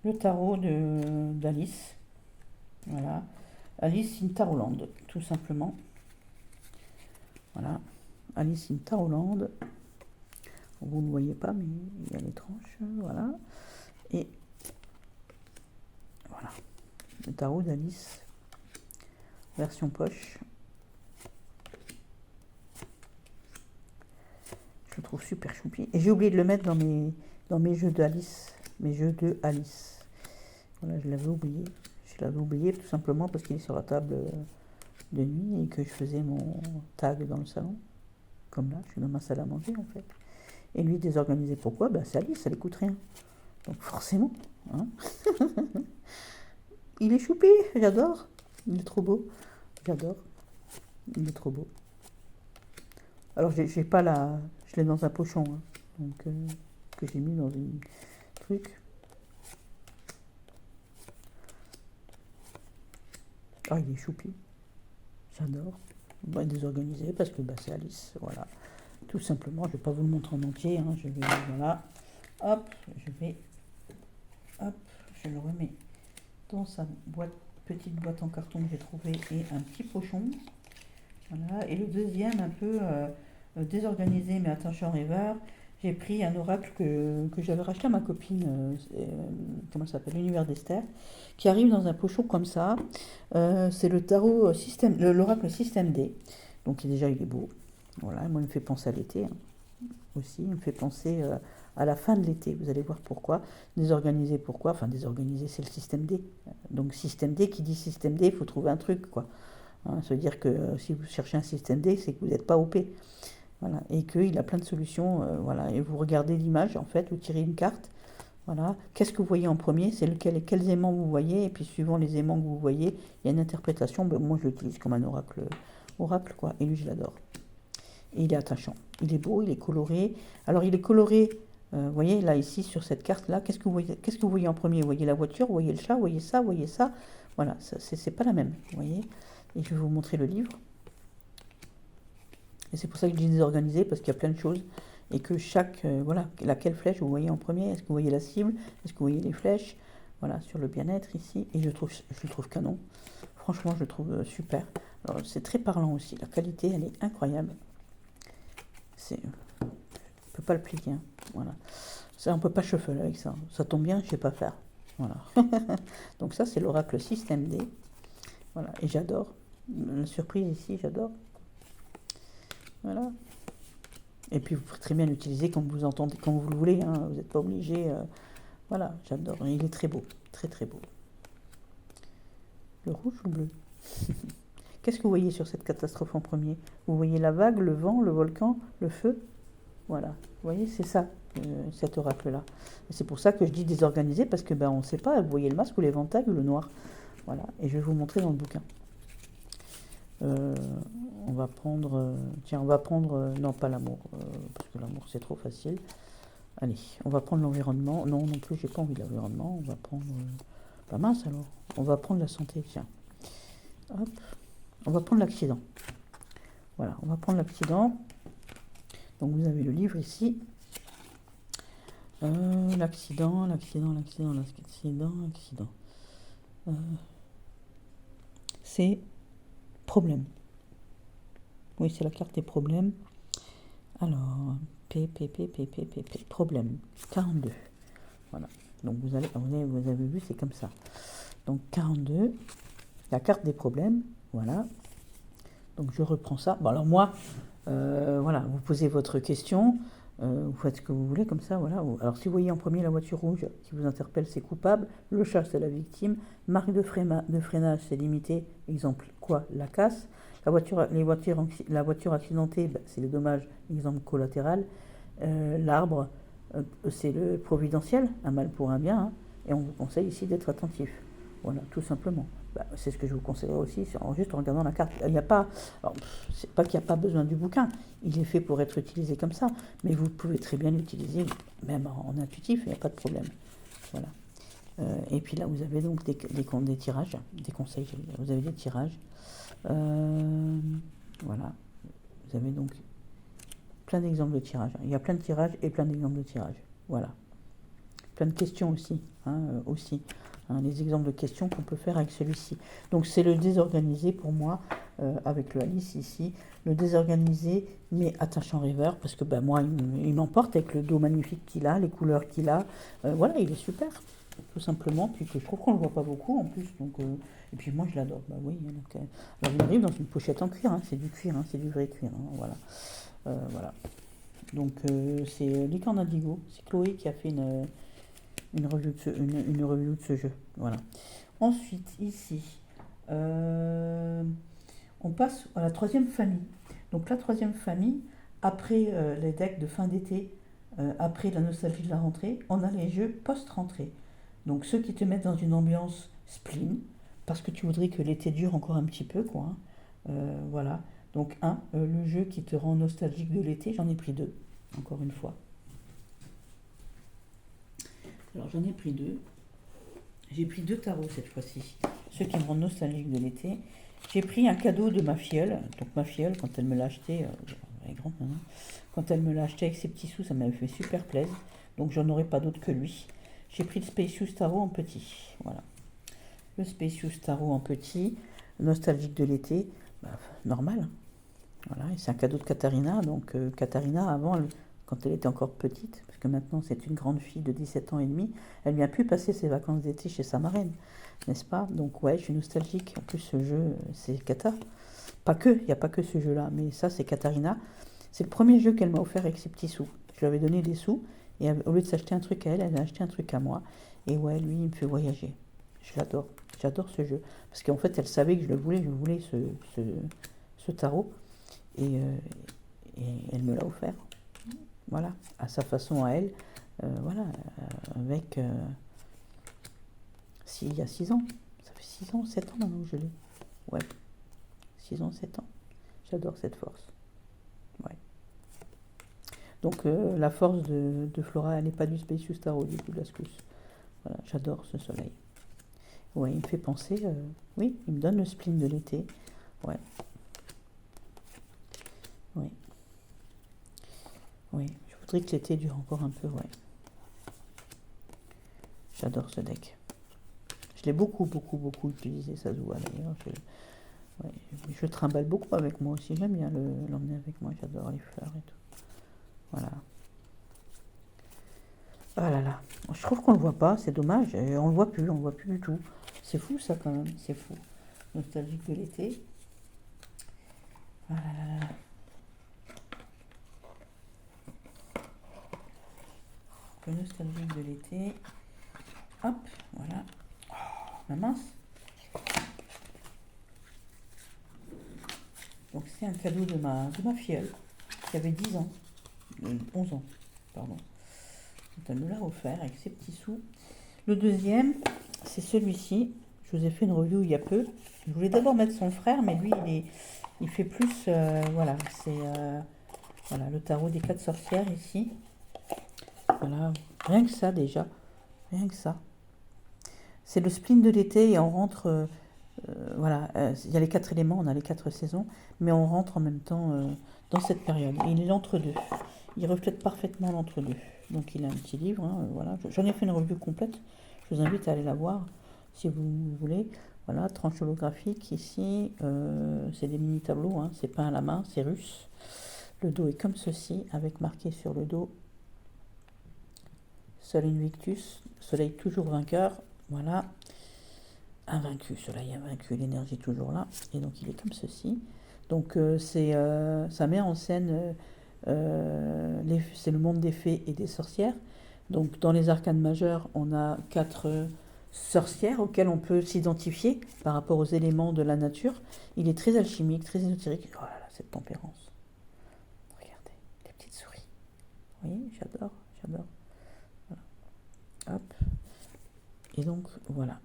le tarot d'Alice. Voilà. Alice in Tarotland, tout simplement. Voilà. Alice in Tarotland. Vous ne voyez pas, mais il y a les tranches. Voilà. Et voilà. Le tarot d'Alice. Version poche. Je le trouve super choupi. Et j'ai oublié de le mettre dans mes jeux d'Alice. Mes jeux de Alice. Voilà, je l'avais oublié. Je l'avais oublié tout simplement parce qu'il est sur la table de nuit et que je faisais mon tag dans le salon. Comme là, je suis dans ma salle à manger en fait. Et lui désorganisé, pourquoi? Ben, c'est Alice, ça lui coûte rien. Donc forcément. Hein. Il est choupi, j'adore. Il est trop beau. J'adore. Il est trop beau. Alors j'ai pas la... Je l'ai dans un pochon. Hein, donc que j'ai mis dans une truc. Ah, il est choupi. J'adore. Bon, désorganisé parce que bah, c'est Alice. Voilà. Tout simplement. Je vais pas vous le montrer en entier. Hein, je vais... Voilà. Hop. Hop. Je le remets dans sa boîte, petite boîte en carton que j'ai trouvé et un petit pochon. Voilà. Et le deuxième, un peu désorganisé, mais attention rêveur, j'ai pris un oracle que j'avais racheté à ma copine, comment ça s'appelle, l'univers d'Esther, qui arrive dans un pochon comme ça. C'est le tarot système, l'oracle système D. Donc déjà il est beau. Voilà, moi il me fait penser à l'été hein, aussi, il me fait penser à la fin de l'été. Vous allez voir pourquoi. Désorganisé, pourquoi? Enfin désorganisé, c'est le système D. Donc système D, qui dit système D, il faut trouver un truc quoi. Hein, ça veut dire que si vous cherchez un système D, c'est que vous n'êtes pas OP. Voilà, et qu'il a plein de solutions. Voilà, et vous regardez l'image, en fait, vous tirez une carte. Voilà, qu'est-ce que vous voyez en premier? C'est quels aimants vous voyez, et puis suivant les aimants que vous voyez, il y a une interprétation. Ben, moi, je l'utilise comme un oracle, quoi. Et lui, je l'adore. Et il est attachant. Il est beau, il est coloré. Alors, il est coloré. Vous voyez, là, ici, sur cette carte-là, qu'est-ce que vous voyez en premier? Vous voyez la voiture, vous voyez le chat, vous voyez ça, vous voyez ça. Voilà, c'est pas la même, vous voyez. Et je vais vous montrer le livre. Et c'est pour ça que je dis désorganisé, parce qu'il y a plein de choses. Et que chaque... voilà, laquelle flèche vous voyez en premier? Est-ce que vous voyez la cible? Est-ce que vous voyez les flèches? Voilà, sur le bien-être ici. Et je le trouve canon. Franchement, je le trouve super. Alors, c'est très parlant aussi. La qualité, elle est incroyable. On ne peut pas le plier. Hein. Voilà. Ça, on ne peut pas shuffle avec ça. Ça tombe bien, je ne sais pas faire. Voilà. Donc ça, c'est l'oracle système D. Voilà, et j'adore. La surprise ici, j'adore. Voilà. Et puis vous pouvez très bien l'utiliser comme vous entendez, comme vous le voulez. Hein. Vous n'êtes pas obligé. Voilà, j'adore. Il est très beau. Très très beau. Le rouge ou le bleu? qu'est-ce que vous voyez sur cette catastrophe en premier? Vous voyez la vague, le vent, le volcan, le feu? Voilà, vous voyez, c'est ça, cet oracle-là. C'est pour ça que je dis désorganisé, parce que ben, on ne sait pas, vous voyez le masque ou l'éventail ou le noir. Voilà, et je vais vous montrer dans le bouquin. On va prendre, tiens, on va prendre, non pas l'amour, parce que l'amour c'est trop facile. Allez, on va prendre l'environnement. Non, non plus, j'ai pas envie de l'environnement. On va prendre, pas mince alors. On va prendre la santé, tiens. Hop, on va prendre l'accident. Voilà, on va prendre l'accident. Donc vous avez le livre ici. L'accident. C'est problème. Oui, c'est la carte des problèmes. Alors, problème. 42. Voilà. Donc vous avez vu, c'est comme ça. Donc 42, la carte des problèmes. Voilà. Donc je reprends ça. Bon alors moi, voilà, vous posez votre question. Vous faites ce que vous voulez comme ça, voilà. Alors si vous voyez en premier la voiture rouge qui vous interpelle, c'est coupable. Le chat, c'est la victime. Marque de freinage, c'est limité. Exemple, quoi? La casse. La voiture accidentée, ben, c'est les dommages. Exemple collatéral. L'arbre, c'est le providentiel, un mal pour un bien. Hein, et on vous conseille ici d'être attentif. Voilà, tout simplement. Bah, c'est ce que je vous conseillerais aussi, juste en regardant la carte. Il n'y a pas, alors, c'est pas qu'il n'y a pas besoin du bouquin, il est fait pour être utilisé comme ça, mais vous pouvez très bien l'utiliser, même en intuitif, il n'y a pas de problème. Voilà. Et puis là, vous avez donc des tirages, des conseils, vous avez des tirages. Voilà. Vous avez donc plein d'exemples de tirages. Il y a plein de tirages et plein d'exemples de tirages. Voilà. Plein de questions aussi. Aussi. Les exemples de questions qu'on peut faire avec celui-ci. Donc c'est le désorganisé pour moi, avec le Alice ici. Le désorganisé, mais attachant rêveur, parce que ben, moi, il m'emporte avec le dos magnifique qu'il a, les couleurs qu'il a. Voilà, il est super, tout simplement. Puis que je trouve qu'on ne le voit pas beaucoup en plus. Donc, et puis moi, je l'adore. Bah oui. Donc, alors il arrive dans une pochette en cuir, c'est du cuir, c'est du vrai cuir. Voilà. Voilà. Donc c'est Licorne Indigo. C'est Chloé qui a fait une review de ce jeu. Voilà. Ensuite, ici, on passe à la troisième famille. Donc la troisième famille, après les decks de fin d'été, après la nostalgie de la rentrée, on a les jeux post-rentrée. Donc ceux qui te mettent dans une ambiance spleen, parce que tu voudrais que l'été dure encore un petit peu, quoi. Voilà. Donc le jeu qui te rend nostalgique de l'été, j'en ai pris 2, encore une fois. Alors j'en ai pris 2. J'ai pris 2 tarots cette fois-ci, ceux qui me rendent nostalgique de l'été. J'ai pris un cadeau de ma filleule. Donc ma filleule, quand elle me l'a acheté, elle est grande maintenant, quand elle me l'a acheté avec ses petits sous, ça m'avait fait super plaisir. Donc j'en aurais pas d'autre que lui. J'ai pris le Spacious Tarot en petit. Voilà. Le Spacious Tarot en petit, nostalgique de l'été, normal. Voilà, et c'est un cadeau de Katharina. Donc Katharina, avant, quand elle était encore petite, parce que maintenant c'est une grande fille de 17 ans et demi, elle vient plus passer ses vacances d'été chez sa marraine, n'est-ce pas? Donc ouais, je suis nostalgique. En plus, ce jeu, c'est Kata. Pas que, il n'y a pas que ce jeu-là, mais ça, c'est Katharina. C'est le premier jeu qu'elle m'a offert avec ses petits sous. Je lui avais donné des sous, et au lieu de s'acheter un truc à elle, elle a acheté un truc à moi. Et ouais, lui, il me fait voyager. Je l'adore. J'adore ce jeu. Parce qu'en fait, elle savait que je le voulais. Je voulais ce tarot. Et elle me l'a offert. Voilà, à sa façon à elle. Voilà, avec... il y a 6 ans. Ça fait 6 ans, 7 ans maintenant que je l'ai. Ouais, 6 ans, 7 ans. J'adore cette force. Ouais. Donc la force de Flora, elle n'est pas du Spacious Tarot, du coup, de la Scousse. Voilà, j'adore ce soleil. Ouais, il me fait penser... oui, il me donne le spleen de l'été. Ouais. Oui. Oui, je voudrais que l'été dure encore un peu, ouais. J'adore ce deck. Je l'ai beaucoup utilisé, ça se voit d'ailleurs. Je trimballe beaucoup avec moi aussi, j'aime bien l'emmener avec moi, j'adore les fleurs et tout. Voilà. Ah là là, je trouve qu'on le voit pas, c'est dommage, on le voit plus du tout. C'est fou ça quand même, c'est fou. Nostalgique de l'été. Ah là là là. Nostalgique de l'été. Hop, voilà. Oh, la mince. Donc c'est un cadeau de ma filleule qui avait 10 ans, 11 ans, pardon. Donc elle me l'a offert avec ses petits sous. Le deuxième, c'est celui-ci. Je vous ai fait une review il y a peu. Je voulais d'abord mettre son frère, mais lui, il fait plus, voilà, c'est voilà, le tarot des 4 sorcières ici. Voilà, rien que ça déjà, rien que ça. C'est le spleen de l'été et on rentre, voilà, il y a les 4 éléments, on a les 4 saisons, mais on rentre en même temps dans cette période. Et il est l'entre-deux. Il reflète parfaitement l'entre-deux. Donc il a un petit livre, hein, voilà. J'en ai fait une review complète. Je vous invite à aller la voir si vous voulez. Voilà, tranche holographique ici. C'est des mini tableaux, hein, c'est peint à la main, c'est russe. Le dos est comme ceci, avec marqué sur le dos Sol Invictus, soleil toujours vainqueur. Voilà, invaincu, soleil invaincu, l'énergie toujours là. Et donc il est comme ceci. Donc ça met en scène, c'est le monde des fées et des sorcières. Donc dans les arcanes majeures, on a 4 sorcières auxquelles on peut s'identifier par rapport aux éléments de la nature. Il est très alchimique, très ésotérique. Oh là là, cette tempérance. Regardez, les petites souris. Vous voyez, j'adore, j'adore. Voilà. Hop. Et donc, voilà.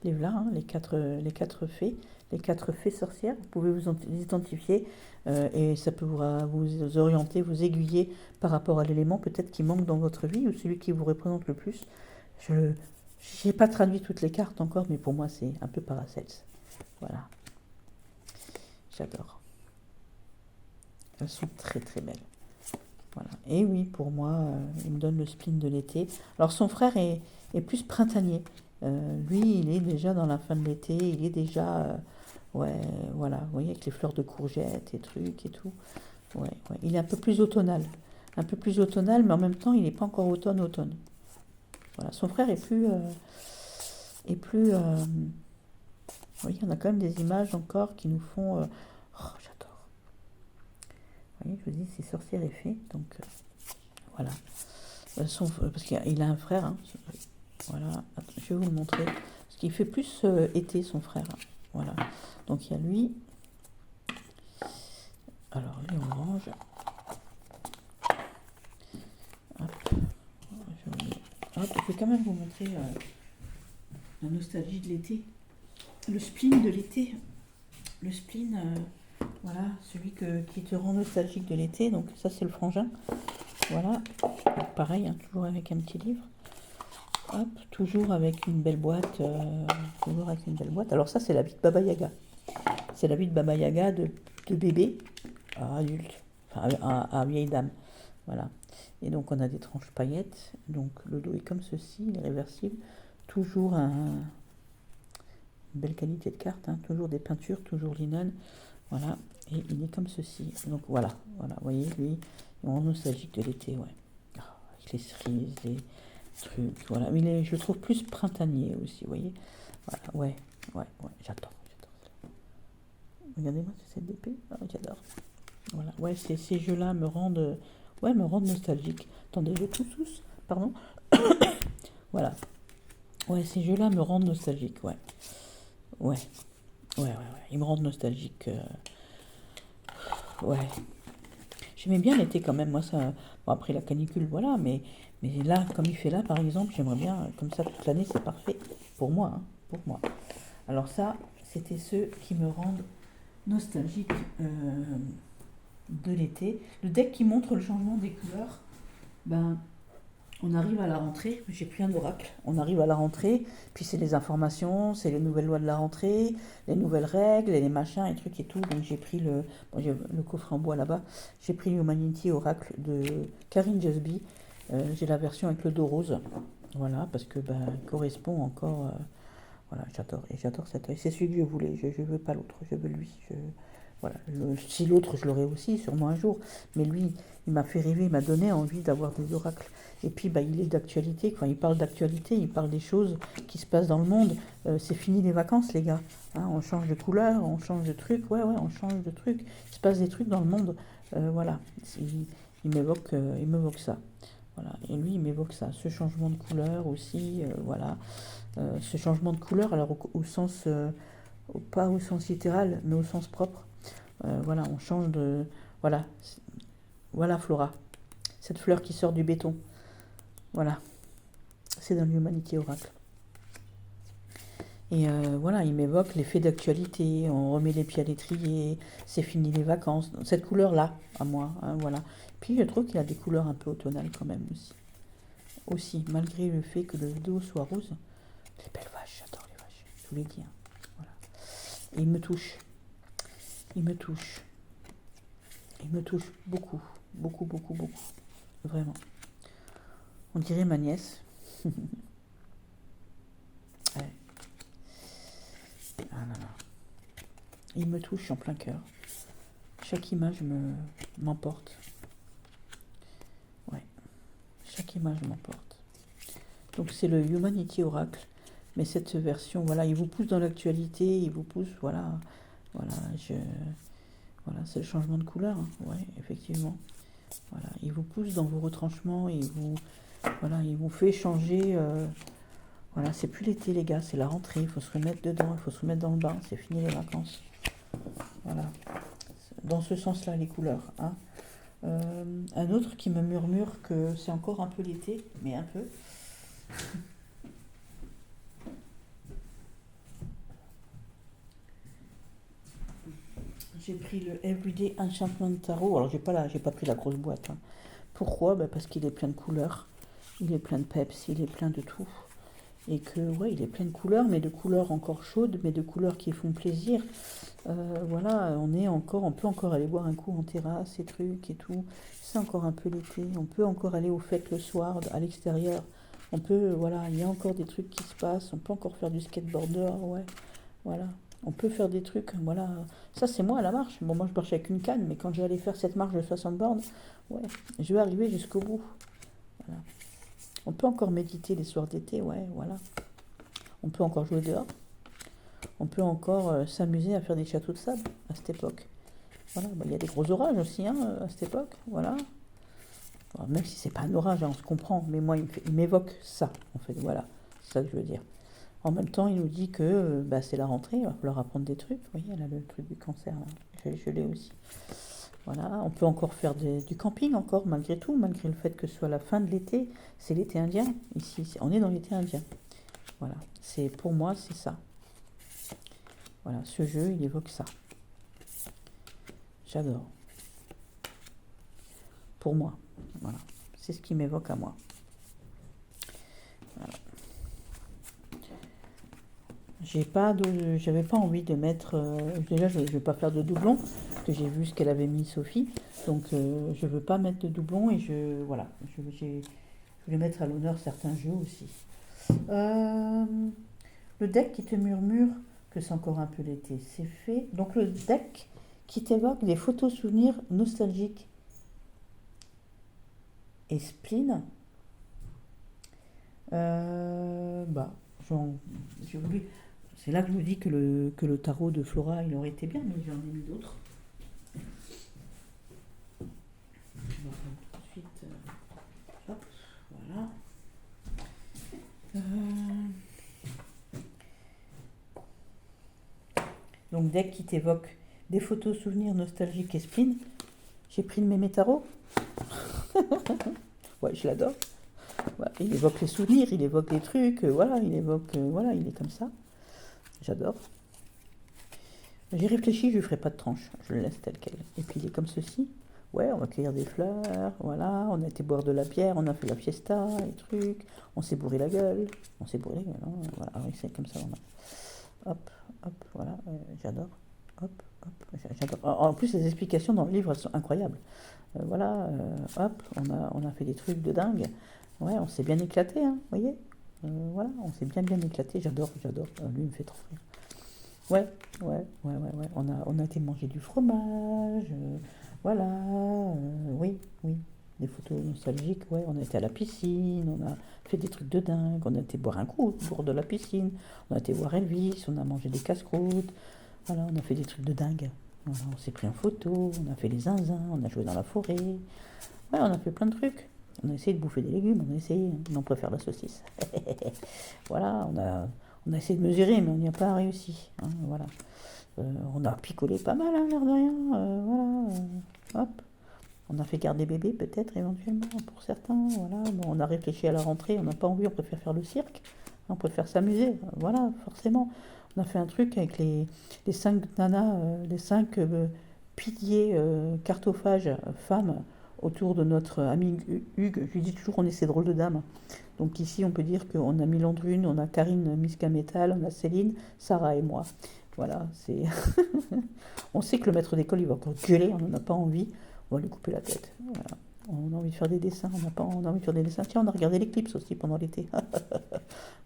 Les voilà, hein, les quatre fées. Les 4 fées sorcières, vous pouvez vous identifier et ça peut vous orienter, vous aiguiller par rapport à l'élément peut-être qui manque dans votre vie ou celui qui vous représente le plus. Je n'ai pas traduit toutes les cartes encore, mais pour moi c'est un peu Paracels. Voilà. J'adore. Elles sont très très belles. Voilà. Et oui, pour moi, il me donne le spleen de l'été. Alors son frère est plus printanier. Lui, il est déjà dans la fin de l'été, il est déjà... ouais, voilà, vous voyez, avec les fleurs de courgettes et trucs et tout. Ouais, ouais. Il est un peu plus automnal. Un peu plus automnal, mais en même temps, il n'est pas encore automne. Voilà, son frère est plus... vous voyez, on a quand même des images encore qui nous font... oh, j'adore. Vous voyez, je vous dis, c'est sorcière et fée, donc... voilà. Parce qu'il a un frère, hein. Voilà, je vais vous le montrer. Parce qu'il fait plus été, son frère. Voilà. Donc il y a lui. Alors lui, on range. Hop. Je vais quand même vous montrer la nostalgie de l'été. Le spleen de l'été. Le spleen, voilà, celui qui te rend nostalgique de l'été. Donc ça, c'est le frangin. Voilà. Pareil, hein, toujours avec un petit livre. Hop, toujours avec une belle boîte. Alors ça, c'est la vie de Baba Yaga. C'est la vie de Baba Yaga de bébé à adulte, enfin à vieille dame. Voilà. Et donc on a des tranches paillettes. Donc le dos est comme ceci, il est réversible. Toujours une belle qualité de carte, hein, toujours des peintures, toujours linen. Voilà. Et il est comme ceci. Donc voilà, vous voyez, lui, il est nostalgique de l'été, ouais. Avec les cerises, les trucs, voilà. Mais je le trouve plus printanier aussi, vous voyez. Voilà, ouais, j'adore. Regardez-moi cette épée, j'adore. Voilà, ouais, ces jeux-là me rendent nostalgique. Attendez, je tous, pardon. Voilà. Ouais, ces jeux-là me rendent nostalgique, ouais. Ouais. Ils me rendent nostalgique. Ouais. J'aimais bien l'été quand même, moi ça. Bon, après la canicule, voilà, mais là, comme il fait là, par exemple, j'aimerais bien, comme ça toute l'année, c'est parfait. Pour moi, hein, pour moi. Alors ça, c'était ceux qui me rendent nostalgique de l'été. Le deck qui montre le changement des couleurs, ben, on arrive à la rentrée. J'ai pris un oracle. On arrive à la rentrée, puis c'est les informations, c'est les nouvelles lois de la rentrée, les nouvelles règles, et les machins, et trucs et tout. Donc j'ai pris j'ai le coffret en bois là-bas. J'ai pris l'Humanity Oracle de Karine Jesby. J'ai la version avec le dos rose. Voilà, parce que ben, il correspond encore. Voilà, j'adore cet œil. C'est celui que je voulais. Je veux pas l'autre. Je veux lui. Voilà. Si l'autre, je l'aurai aussi, sûrement un jour. Mais lui, il m'a fait rêver, il m'a donné envie d'avoir des oracles. Et puis, bah, il est d'actualité. Quand il parle d'actualité, il parle des choses qui se passent dans le monde. C'est fini les vacances, les gars. Hein, on change de couleur, on change de truc. Ouais, on change de truc. Il se passe des trucs dans le monde. Voilà. Il m'évoque ça. Voilà. Et lui, il m'évoque ça. Ce changement de couleur aussi. Voilà. Ce changement de couleur, alors au sens, pas au sens littéral, mais au sens propre. Voilà, on change de... Voilà, voilà Flora, cette fleur qui sort du béton. Voilà, c'est dans l'Humanity Oracle. Et voilà, il m'évoque les faits d'actualité, on remet les pieds à l'étrier, c'est fini les vacances. Cette couleur-là, à moi, hein, voilà. Puis je trouve qu'il a des couleurs un peu automnales quand même aussi. Aussi, malgré le fait que le dos soit rose. Les belles vaches, j'adore les vaches, je vous l'ai dit. Hein. Voilà. Et il me touche, il me touche, il me touche beaucoup, beaucoup, beaucoup, beaucoup. Vraiment. On dirait ma nièce. Ouais. Ah là là. Il me touche en plein cœur. Chaque image m'emporte. Ouais. Chaque image m'emporte. Donc c'est le Humanity Oracle. Mais cette version, voilà, il vous pousse dans l'actualité, il vous pousse, voilà, voilà, voilà, c'est le changement de couleur, hein, ouais, effectivement. Voilà, il vous pousse dans vos retranchements, voilà, il vous fait changer. Voilà, c'est plus l'été, les gars, c'est la rentrée, il faut se remettre dedans, il faut se remettre dans le bain, c'est fini les vacances. Voilà, dans ce sens-là, les couleurs. Hein. Un autre qui me murmure que c'est encore un peu l'été, mais un peu. J'ai pris le Everyday Enchantment Tarot. Alors j'ai pas pris la grosse boîte. Hein. Pourquoi? Parce qu'il est plein de couleurs, il est plein de peps, il est plein de tout. Et que ouais, il est plein de couleurs, mais de couleurs encore chaudes, mais de couleurs qui font plaisir. Voilà, on peut encore aller boire un coup en terrasse et trucs et tout. C'est encore un peu l'été. On peut encore aller aux fêtes le soir à l'extérieur. On peut, voilà, il y a encore des trucs qui se passent. On peut encore faire du skateboard dehors, ouais. Voilà. On peut faire des trucs, voilà. Ça, c'est moi à la marche. Bon, moi, je marche avec une canne, mais quand je vais aller faire cette marche de 60 bornes, ouais, je vais arriver jusqu'au bout. Voilà. On peut encore méditer les soirs d'été, ouais, voilà. On peut encore jouer dehors. On peut encore s'amuser à faire des châteaux de sable à cette époque. Voilà, il y a des gros orages aussi hein, à cette époque, voilà. Alors, même si c'est pas un orage, hein, on se comprend, mais moi, il m'évoque ça, en fait, voilà. C'est ça que je veux dire. En même temps, il nous dit que c'est la rentrée, il va falloir apprendre des trucs. Vous voyez, elle a le truc du cancer, là. Je l'ai aussi. Voilà, on peut encore faire du camping, encore, malgré tout, malgré le fait que ce soit la fin de l'été. C'est l'été indien, ici. On est dans l'été indien. Voilà, pour moi, c'est ça. Voilà, ce jeu, il évoque ça. J'adore. Pour moi, voilà. C'est ce qui m'évoque à moi. Voilà. J'avais pas envie de mettre. Déjà, je ne vais pas faire de doublon, parce que j'ai vu ce qu'elle avait mis Sophie. Donc, je ne veux pas mettre de doublon et voilà. Je voulais mettre à l'honneur certains jeux aussi. Le deck qui te murmure que c'est encore un peu l'été, c'est fait. Donc, le deck qui t'évoque des photos souvenirs nostalgiques et spleen. J'ai voulu. C'est là que je vous dis que le tarot de Flora, il aurait été bien, mais j'en ai mis d'autres. Je vais tout de suite. Hop, voilà. Donc, deck qui t'évoque des photos, souvenirs nostalgiques et spleen. J'ai pris le Mémé Tarot. Ouais, je l'adore. Voilà, il évoque les souvenirs, il évoque les trucs, voilà, il est comme ça. J'adore. J'ai réfléchi, je ne ferai pas de tranche, je le laisse tel quel. Et puis il est comme ceci. Ouais, on va cueillir des fleurs, voilà, on a été boire de la bière, on a fait la fiesta, les trucs, on s'est bourré la gueule. Hein, voilà, oui, c'est comme ça. Hop, hop, voilà, j'adore. Hop, hop, j'adore. En plus, les explications dans le livre, elles sont incroyables. Voilà, hop, on a fait des trucs de dingue. Ouais, on s'est bien éclaté, hein, vous voyez. Voilà, on s'est bien éclaté. J'adore. Lui, il me fait trop rire. Ouais. On a été manger du fromage. Voilà, oui. Des photos nostalgiques, ouais. On a été à la piscine, on a fait des trucs de dingue. On a été boire un coup au bord de la piscine. On a été voir Elvis, on a mangé des casse-croûtes. Voilà, on a fait des trucs de dingue. Voilà, on s'est pris en photo, on a fait les zinzins, on a joué dans la forêt. Ouais, on a fait plein de trucs. On a essayé de bouffer des légumes, on a essayé, mais on préfère la saucisse. Voilà, On a essayé de mesurer, mais on n'y a pas réussi, hein, voilà. On a picolé pas mal, hein, l'air de rien, voilà. Hop. On a fait garder bébé, peut-être, éventuellement, pour certains, voilà. Bon, on a réfléchi à la rentrée, on n'a pas envie, on préfère faire le cirque, on préfère s'amuser, voilà, forcément. On a fait un truc avec les 5 nanas, les 5 piliers cartophages femmes autour de notre ami Hugues. Je lui dis toujours on est ces drôles de dames. Donc ici on peut dire qu'on a Milandrune, on a Karine Miska Metal, on a Céline, Sarah et moi. Voilà, c'est. On sait que le maître d'école il va encore gueuler, on n'en a pas envie, on va lui couper la tête. Voilà. On a envie de faire des dessins, on a envie de faire des dessins. Tiens, on a regardé l'éclipse aussi pendant l'été.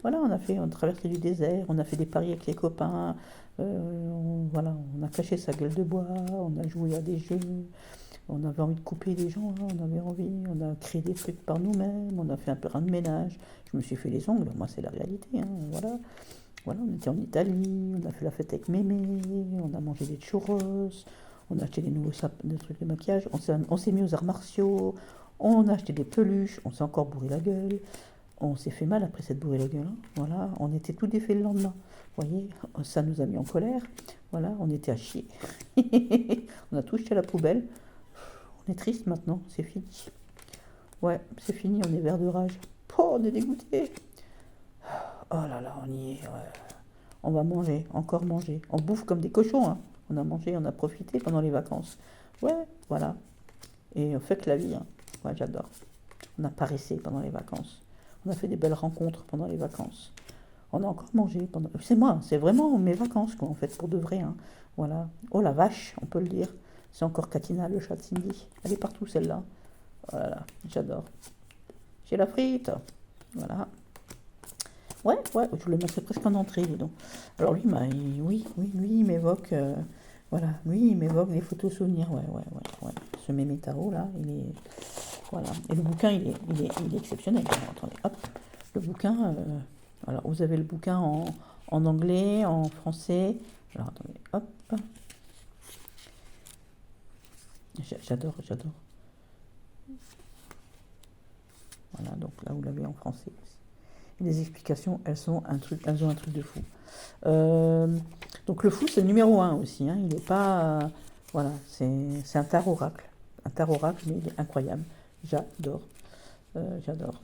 Voilà, on a traversé du désert, on a fait des paris avec les copains, voilà, on a caché sa gueule de bois, on a joué à des jeux, on avait envie de couper des gens, hein, on avait envie, on a créé des trucs par nous-mêmes, on a fait un peu de ménage. Je me suis fait les ongles, moi c'est la réalité, hein, voilà. Voilà, on était en Italie, on a fait la fête avec mémé, on a mangé des churros, on a acheté des nouveaux des trucs de maquillage, on s'est mis aux arts martiaux, on a acheté des peluches, on s'est encore bourré la gueule, on s'est fait mal après cette bourrée la gueule, hein. Voilà, on était tout défait le lendemain. Vous voyez, ça nous a mis en colère. Voilà, on était à chier. On a tout jeté à la poubelle. On est triste maintenant, c'est fini. Ouais, c'est fini, on est vert de rage. Oh, on est dégoûté. Oh là là, on y est. Ouais. On va manger, encore manger. On bouffe comme des cochons, hein. On a mangé, on a profité pendant les vacances. Ouais, voilà. Et on fait que la vie, hein. Ouais, j'adore. On a paressé pendant les vacances. On a fait des belles rencontres pendant les vacances. On a encore mangé pendant. C'est moi, c'est vraiment mes vacances, quoi, en fait, pour de vrai, hein. Voilà. Oh la vache, on peut le dire. C'est encore Katina, le chat de Cindy. Elle est partout, celle-là. Voilà, j'adore. J'ai la frite. Voilà. Ouais, ouais, je le mettrais presque en entrée, dis donc. Alors lui, oui, oui, lui, il m'évoque. Voilà, lui, il m'évoque des photos souvenirs. Ouais, ouais, ouais, ouais. Ce mémé tarot, là, il est. Voilà. Et le bouquin, il est exceptionnel. Alors, attendez, hop. Le bouquin. Alors, vous avez le bouquin en anglais, en français. Alors, attendez, hop. J'adore, j'adore. Voilà, donc là, vous l'avez en français aussi. Et les explications, elles ont un truc de fou. Donc le fou, c'est le numéro 1 aussi, hein. Il n'est pas. Voilà, c'est un tarot oracle. Un tarot oracle, mais il est incroyable. J'adore. J'adore.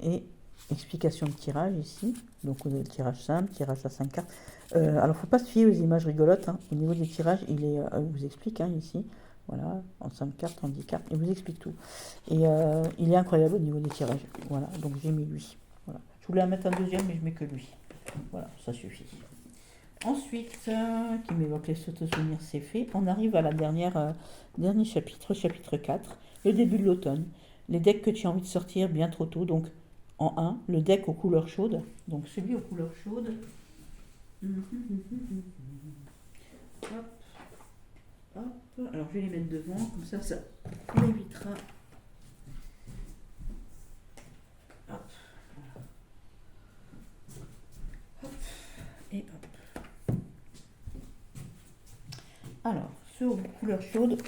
Et explication de tirage ici. Donc vous avez le tirage simple, tirage à 5 cartes. Alors il ne faut pas se fier aux images rigolotes, hein. Au niveau des tirages, il vous explique, hein, ici. Voilà, en 5 cartes, en 10 cartes, il vous explique tout. Et il est incroyable au niveau des tirages. Voilà, donc j'ai mis lui. Voilà. Je voulais en mettre un deuxième, mais je mets que lui. Voilà, ça suffit. Ensuite, qui m'évoque les souvenirs, c'est fait. On arrive à la dernier chapitre, chapitre 4, le début de l'automne. Les decks que tu as envie de sortir bien trop tôt. Donc, en un, le deck aux couleurs chaudes. Donc, celui aux couleurs chaudes. Hop, hop. Alors, je vais les mettre devant, comme ça évitera. Hop, hop, et hop. Alors, ceux aux couleurs chaudes,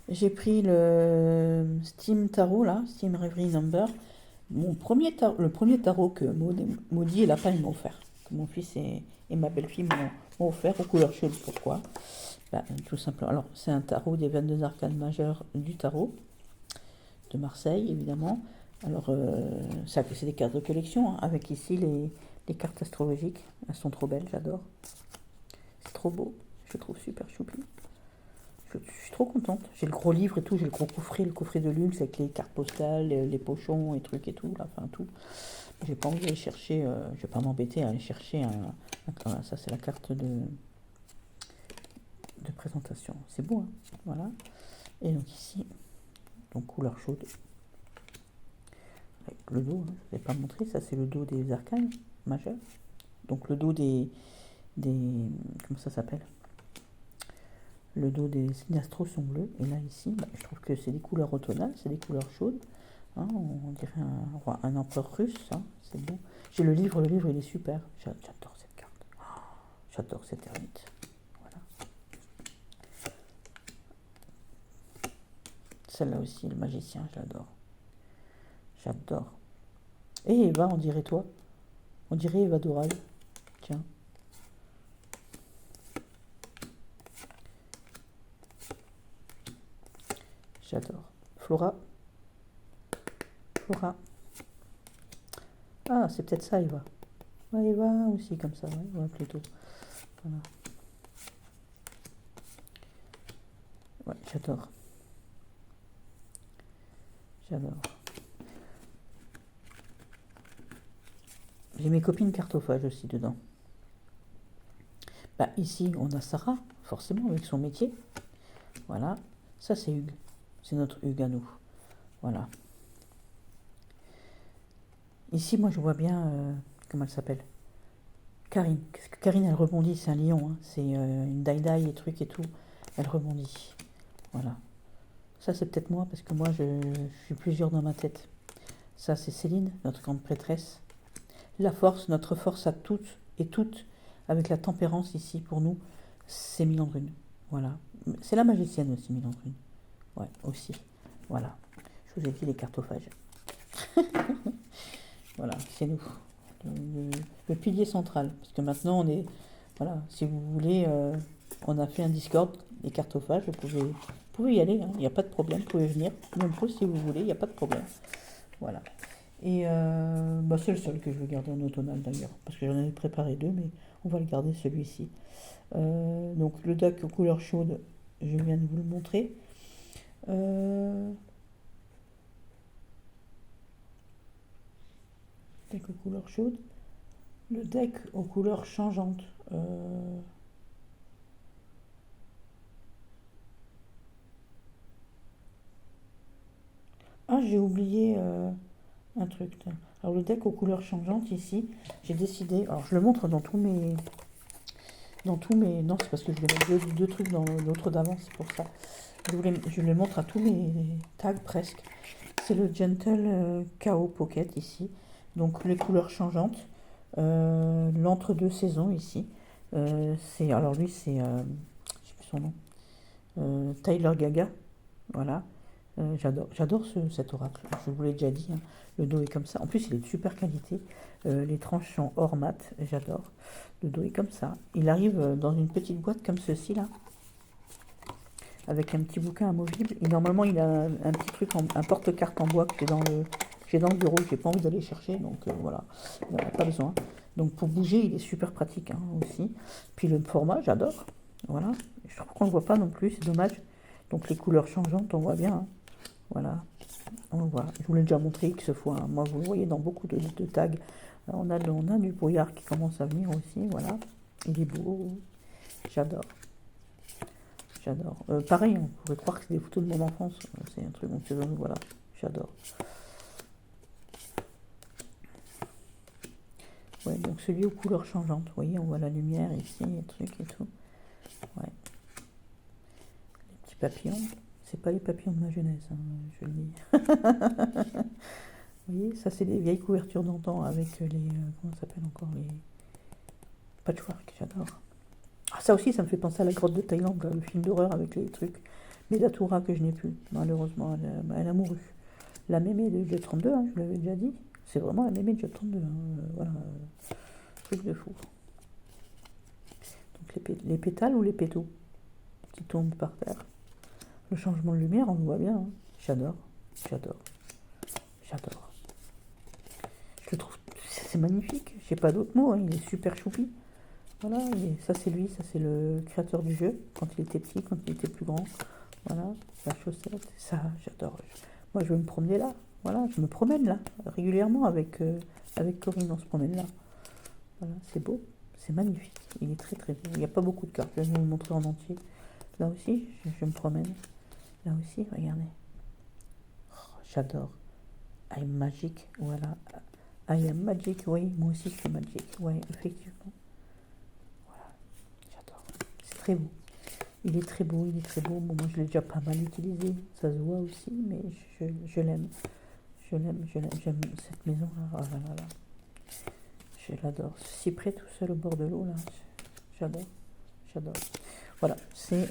j'ai pris le Steam Tarot, là, Steam Reverie Number. Le premier tarot que Maudit et Lapin m'ont offert, que mon fils et ma belle-fille m'ont offert aux couleurs chaudes. Pourquoi? Tout simplement. Alors, c'est un tarot des 22 arcanes majeures du tarot, de Marseille, évidemment. Alors, c'est des cartes de collection, hein, avec ici les cartes astrologiques. Elles sont trop belles, j'adore. C'est trop beau, je trouve super choupi. Je suis trop contente. J'ai le gros livre et tout, j'ai le coffret de luxe avec les cartes postales, les pochons et trucs et tout, là, enfin tout. J'ai pas envie d'aller chercher, je vais pas m'embêter à aller chercher ça c'est la carte de présentation. C'est beau, hein, voilà. Et donc ici, donc couleur chaude. Avec le dos, hein, je ne vais pas montrer, ça c'est le dos des arcanes majeurs. Donc le dos des comment ça s'appelle? Le dos des signes astro sont bleus. Et là, ici, je trouve que c'est des couleurs automnales, c'est des couleurs chaudes. Hein, on dirait un empereur russe, hein, c'est beau. J'ai le livre, il est super. J'adore cette carte. Oh, j'adore cette ermite. Voilà. Celle-là aussi, le magicien, je l'adore. J'adore. Et Eva, on dirait toi. On dirait Eva Doral. Tiens. J'adore. Flora. Flora. Ah, c'est peut-être ça, Eva. Ouais, Eva aussi, comme ça, ouais, plutôt. Voilà. Ouais, j'adore. J'adore. J'ai mes copines cartophages aussi dedans. Bah, ici, on a Sarah, forcément, avec son métier. Voilà. Ça, c'est Hugues. C'est notre Hugues à nous. Voilà. Ici, moi, je vois bien... comment elle s'appelle? Karine. Parce que Karine, elle rebondit. C'est un lion. Hein. C'est une die-die et trucs et tout. Elle rebondit. Voilà. Ça, c'est peut-être moi, parce que moi, je suis plusieurs dans ma tête. Ça, c'est Céline, notre grande prêtresse. La force, notre force à toutes et toutes, avec la tempérance ici pour nous, c'est Milandrune. Voilà. C'est la magicienne aussi, Milandrune. Ouais, aussi. Voilà. Je vous ai dit les cartophages. Voilà, c'est nous. Le pilier central. Parce que maintenant, on est... Voilà, si vous voulez, on a fait un Discord, les cartophages, vous pouvez y aller, hein, il n'y a pas de problème, vous pouvez venir, nombreux si vous voulez, il n'y a pas de problème. Voilà. Et bah, c'est le seul que je vais garder en automnal d'ailleurs, parce que j'en avais préparé deux, mais on va le garder celui-ci. Donc le deck aux couleurs chaudes, je viens de vous le montrer. Deck aux couleurs chaudes. Le deck aux couleurs changeantes. Ah, j'ai oublié un truc. Alors le deck aux couleurs changeantes ici, j'ai décidé. Alors je le montre dans tous mes. Non, c'est parce que je vais mettre deux trucs dans l'autre d'avant, c'est pour ça. Je le montre à tous mes tags presque. C'est le Gentle KO Pocket ici. Donc les couleurs changeantes. L'entre-deux saisons ici. Alors lui c'est. Je sais plus son nom. Tyler Gaga. Voilà. J'adore cet oracle. Je vous l'ai déjà dit. Hein. Le dos est comme ça. En plus, il est de super qualité. Les tranches sont hors mat. J'adore. Le dos est comme ça. Il arrive dans une petite boîte comme ceci là, avec un petit bouquin amovible. Et normalement, il a un petit truc, un porte-carte en bois que j'ai dans le bureau. J'ai pas envie d'aller chercher, donc voilà. Pas besoin. Donc pour bouger, il est super pratique hein, aussi. Puis le format, j'adore. Voilà. Je trouve qu'on ne le voit pas non plus. C'est dommage. Donc les couleurs changeantes, on voit bien. Hein. Voilà, on voit. Je vous l'ai déjà montré X fois. Hein. Moi, vous le voyez dans beaucoup de tags. On a du brouillard qui commence à venir aussi. Voilà, il est beau. J'adore. J'adore. Pareil, on pourrait croire que c'est des photos de mon enfance. C'est un truc, donc voilà, j'adore. Ouais, donc celui aux couleurs changeantes. Vous voyez, on voit la lumière ici, les trucs et tout. Ouais. Les petits papillons. C'est pas les papillons de ma jeunesse, hein, je le dis. Vous voyez, ça c'est des vieilles couvertures d'antan avec les... comment ça s'appelle encore? Les patchwork, j'adore. Ah, ça aussi, ça me fait penser à la grotte de Thaïlande, le film d'horreur avec les trucs. Mais Datura que je n'ai plus, malheureusement, elle a mouru. La mémé de Jet 32, hein, je vous l'avais déjà dit. C'est vraiment la mémé de Jet 32, hein, voilà. Truc de fou. Donc les pétales ou les pétaux qui tombent par terre. Le changement de lumière, on le voit bien. Hein. J'adore. Je le trouve, c'est magnifique. J'ai pas d'autres mots. Hein. Il est super choupi. Voilà. Et ça c'est lui, ça c'est le créateur du jeu. Quand il était petit, quand il était plus grand. Voilà. La chaussette. Ça, j'adore. Moi, je veux me promener là. Voilà. Je me promène là régulièrement avec Corinne. On se promène là. Voilà. C'est beau. C'est magnifique. Il est très très beau. Il n'y a pas beaucoup de cartes. Je vais vous le montrer en entier. Là aussi, je me promène. Là aussi, regardez. Oh, j'adore. I am magic, voilà. I am magic, oui, moi aussi je suis magic. Oui, effectivement. Voilà, j'adore. C'est très beau. Il est très beau, il est très beau. Bon, moi je l'ai déjà pas mal utilisé. Ça se voit aussi, mais je l'aime. J'aime cette maison-là. Oh là là là. Je l'adore. Si près tout seul au bord de l'eau, là. J'adore. Voilà, c'est...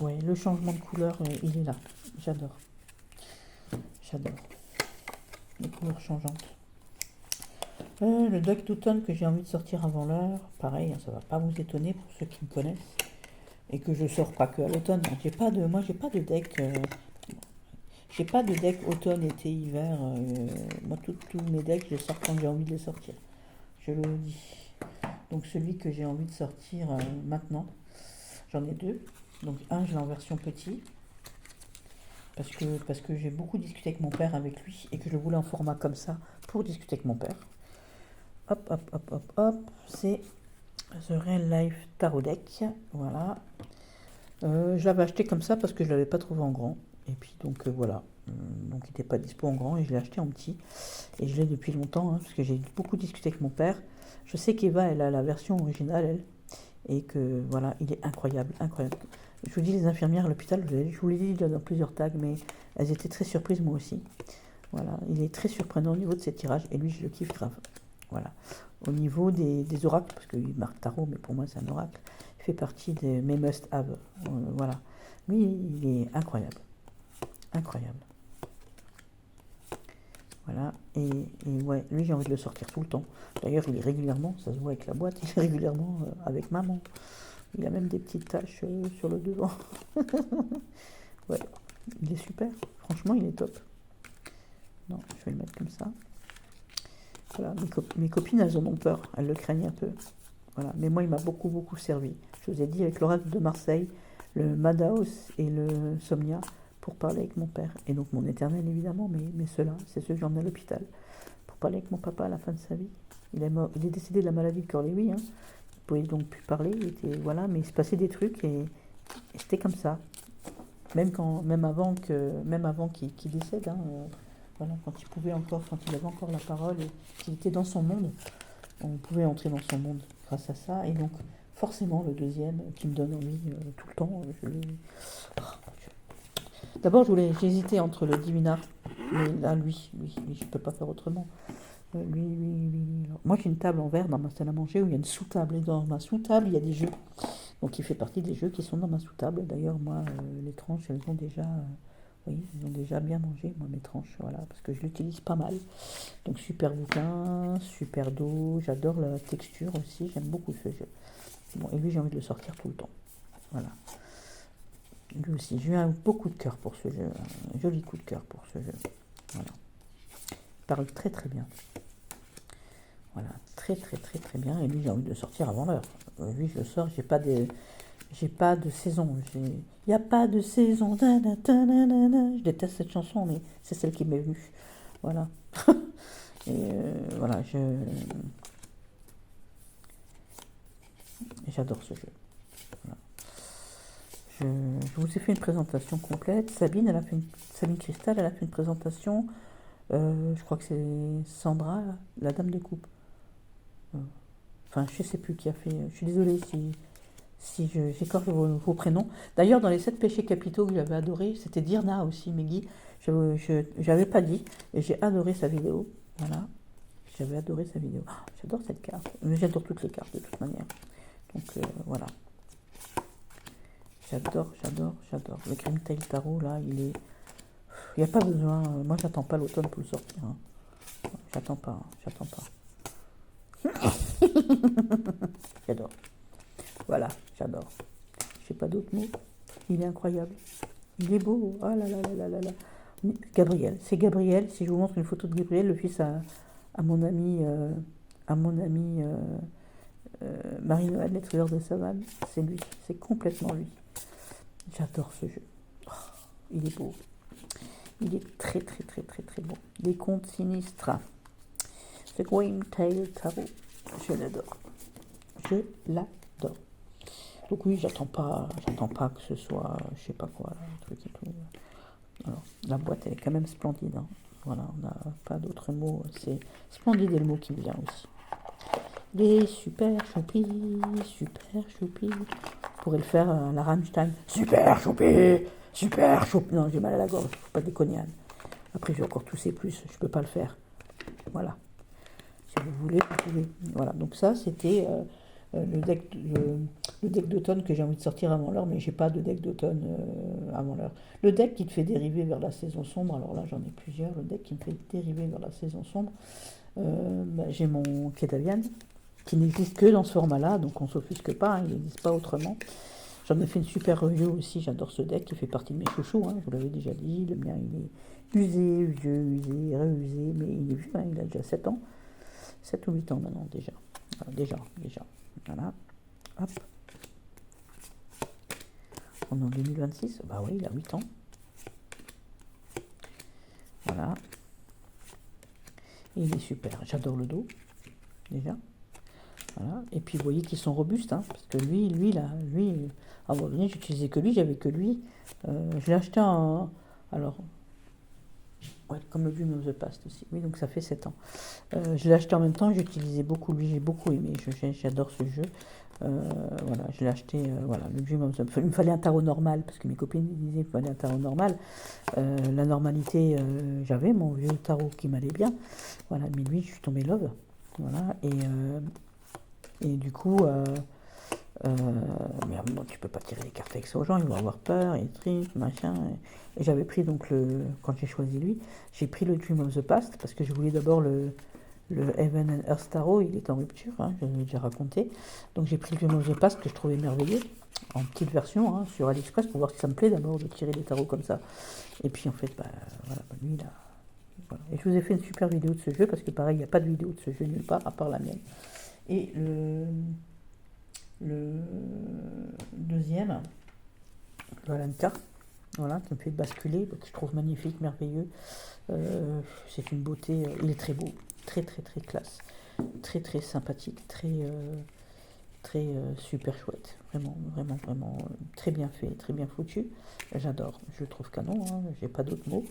Ouais, le changement de couleur, il est là. J'adore. Les couleurs changeantes. Le deck d'automne que j'ai envie de sortir avant l'heure, pareil, hein, ça va pas vous étonner pour ceux qui me connaissent. Et que je sors pas que à l'automne. Moi, j'ai pas de deck. J'ai pas de deck automne, été, hiver. Moi, tous mes decks, je les sors quand j'ai envie de les sortir. Je le dis. Donc, celui que j'ai envie de sortir maintenant, j'en ai deux. Donc, un, je l'ai en version petit. Parce que j'ai beaucoup discuté avec mon père avec lui et que je le voulais en format comme ça pour discuter avec mon père. Hop, hop, hop, hop, hop. C'est The Real Life Tarot Deck. Voilà. Je l'avais acheté comme ça parce que je ne l'avais pas trouvé en grand. Et puis donc voilà. Donc il n'était pas dispo en grand et je l'ai acheté en petit. Et je l'ai depuis longtemps hein, parce que j'ai beaucoup discuté avec mon père. Je sais qu'Eva, elle a la version originale, elle. Et que voilà, il est incroyable, incroyable. Je vous dis, les infirmières à l'hôpital, je vous l'ai dit dans plusieurs tags, mais elles étaient très surprises, moi aussi. Voilà, il est très surprenant au niveau de ses tirages et lui, je le kiffe grave. Voilà. Au niveau des oracles, parce qu'il marque tarot, mais pour moi, c'est un oracle, il fait partie de mes must-have. Voilà. Lui, il est incroyable. Incroyable. Voilà. Et ouais, lui, j'ai envie de le sortir tout le temps. D'ailleurs, il est régulièrement, ça se voit avec la boîte, il est régulièrement avec maman. Il a même des petites taches sur le devant. Ouais, il est super. Franchement, il est top. Non, je vais le mettre comme ça. Voilà, mes copines, elles en ont peur. Elles le craignent un peu. Voilà. Mais moi, il m'a beaucoup, beaucoup servi. Je vous ai dit, avec l'oracle de Marseille, le Madaos et le Somnia, pour parler avec mon père. Et donc mon éternel, évidemment, mais ceux-là, c'est ceux que j'emmène à l'hôpital. Pour parler avec mon papa à la fin de sa vie. Il est décédé de la maladie de Corlévy. Hein. Il pouvait donc plus parler. Voilà, mais il se passait des trucs et c'était comme ça. Même avant qu'il décède. Hein, voilà, quand il avait encore la parole et qu'il était dans son monde, on pouvait entrer dans son monde grâce à ça. Et donc, forcément, le deuxième qui me donne envie tout le temps, D'abord, j'ai hésité entre le Divinar, mais là, lui, je peux pas faire autrement. Lui. Moi, j'ai une table en verre dans ma salle à manger où il y a une sous-table. Et dans ma sous-table, il y a des jeux. Donc, il fait partie des jeux qui sont dans ma sous-table. D'ailleurs, moi, les tranches, elles ont déjà bien mangé, moi, mes tranches, voilà, parce que je l'utilise pas mal. Donc, super bouquin, super dos. J'adore la texture aussi. J'aime beaucoup ce jeu. Bon, et lui, j'ai envie de le sortir tout le temps. Voilà. Lui aussi, j'ai eu un beau coup de cœur pour ce jeu. Un joli coup de cœur pour ce jeu. Voilà. Il parle très très bien. Voilà, très très très très bien. Et lui, j'ai envie de le sortir avant l'heure. Lui, je le sors, j'ai pas de saison. Il n'y a pas de saison. Je déteste cette chanson, mais c'est celle qui m'est venue. Voilà. Et voilà, j'adore ce jeu. Voilà. Je vous ai fait une présentation complète. Sabine Cristal, elle a fait une présentation. Je crois que c'est Sandra, la dame de coupe. Enfin, je ne sais plus qui a fait. Je suis désolée si j'écorche vos prénoms. D'ailleurs, dans les 7 péchés capitaux que j'avais adoré, c'était Dirna aussi, Meggy. Je n'avais pas dit, et j'ai adoré sa vidéo. Voilà. J'avais adoré sa vidéo. Oh, j'adore cette carte. Mais j'adore toutes les cartes de toute manière. Donc voilà. J'adore. Le Grimtail Tarot, là, il n'y a pas besoin. Moi, j'attends pas l'automne pour le sortir. Hein. J'attends pas. J'adore. Voilà, j'adore. Je sais pas d'autres mots. Il est incroyable. Il est beau. Ah là là là là là. Gabriel. C'est Gabriel. Si je vous montre une photo de Gabriel, le fils à mon ami, Marie-Noël, l'être de savane, c'est lui. C'est complètement lui. J'adore ce jeu. Oh, il est beau. Il est très très très très très beau. Des contes sinistres. The Grimtail Tarot. Je l'adore. Donc oui, j'attends pas que ce soit, je sais pas quoi, un truc et tout. Alors, la boîte, elle est quand même splendide. Hein. Voilà, on n'a pas d'autres mots. C'est splendide est le mot qui me vient aussi. Les super choupi. Je pourrais le faire à la Rammstein. Super choupi. Non, j'ai mal à la gorge, faut pas déconner. Anne. Après, j'ai encore toussé plus, je peux pas le faire. Voilà. Si vous voulez, vous pouvez. Voilà, donc ça, c'était le deck d'automne que j'ai envie de sortir avant l'heure, mais j'ai pas de deck d'automne avant l'heure. Le deck qui te fait dériver vers la saison sombre, alors là, j'en ai plusieurs. Le deck qui me fait dériver vers la saison sombre, J'ai mon Kedalian, qui n'existe que dans ce format-là, donc on ne s'offusque pas, hein, il n'existe pas autrement. J'en ai fait une super review aussi, j'adore ce deck, qui fait partie de mes chouchous, hein, je vous l'avais déjà dit, le mien il est usé, vieux, usé, réusé, mais il est vieux, hein, il a déjà 7 ans, 7 ou 8 ans maintenant déjà, voilà, déjà, voilà, hop, on est en 2026, bah oui, il a 8 ans, voilà, et il est super, j'adore le dos, déjà. Voilà. Et puis vous voyez qu'ils sont robustes, hein, parce que lui, là, à un moment donné, j'utilisais que lui, j'avais que lui. Je l'ai acheté en. Alors, ouais, comme le Dream of the Past aussi. Oui, donc ça fait 7 ans. Je l'ai acheté en même temps, j'utilisais beaucoup lui, j'ai beaucoup aimé, j'adore ce jeu. Voilà, je l'ai acheté, voilà, le Dream of the Past. Il me fallait un tarot normal, parce que mes copines disaient qu'il me fallait un tarot normal. La normalité, j'avais mon vieux tarot qui m'allait bien. Voilà, mais lui, je suis tombée love. Voilà, et du coup, mais à un moment, tu peux pas tirer les cartes avec ça aux gens, ils vont avoir peur, et trucs, machin. Et j'avais pris donc quand j'ai choisi lui, j'ai pris le Dream of the Past parce que je voulais d'abord le Heaven and Earth Tarot, il est en rupture, hein, je l'ai déjà raconté. Donc j'ai pris le Dream of the Past que je trouvais merveilleux, en petite version, hein, sur AliExpress pour voir si ça me plaît d'abord de tirer des tarots comme ça. Et puis en fait, voilà, lui là. Voilà. Et je vous ai fait une super vidéo de ce jeu parce que pareil, il n'y a pas de vidéo de ce jeu nulle part à part la mienne. Et le deuxième, le Alanka, voilà, qui me fait basculer, que je trouve magnifique, merveilleux. C'est une beauté, il est très beau, très très très classe, très très sympathique, très super chouette, vraiment, vraiment, vraiment très bien fait, très bien foutu. J'adore, je le trouve canon, hein, j'ai pas d'autres mots.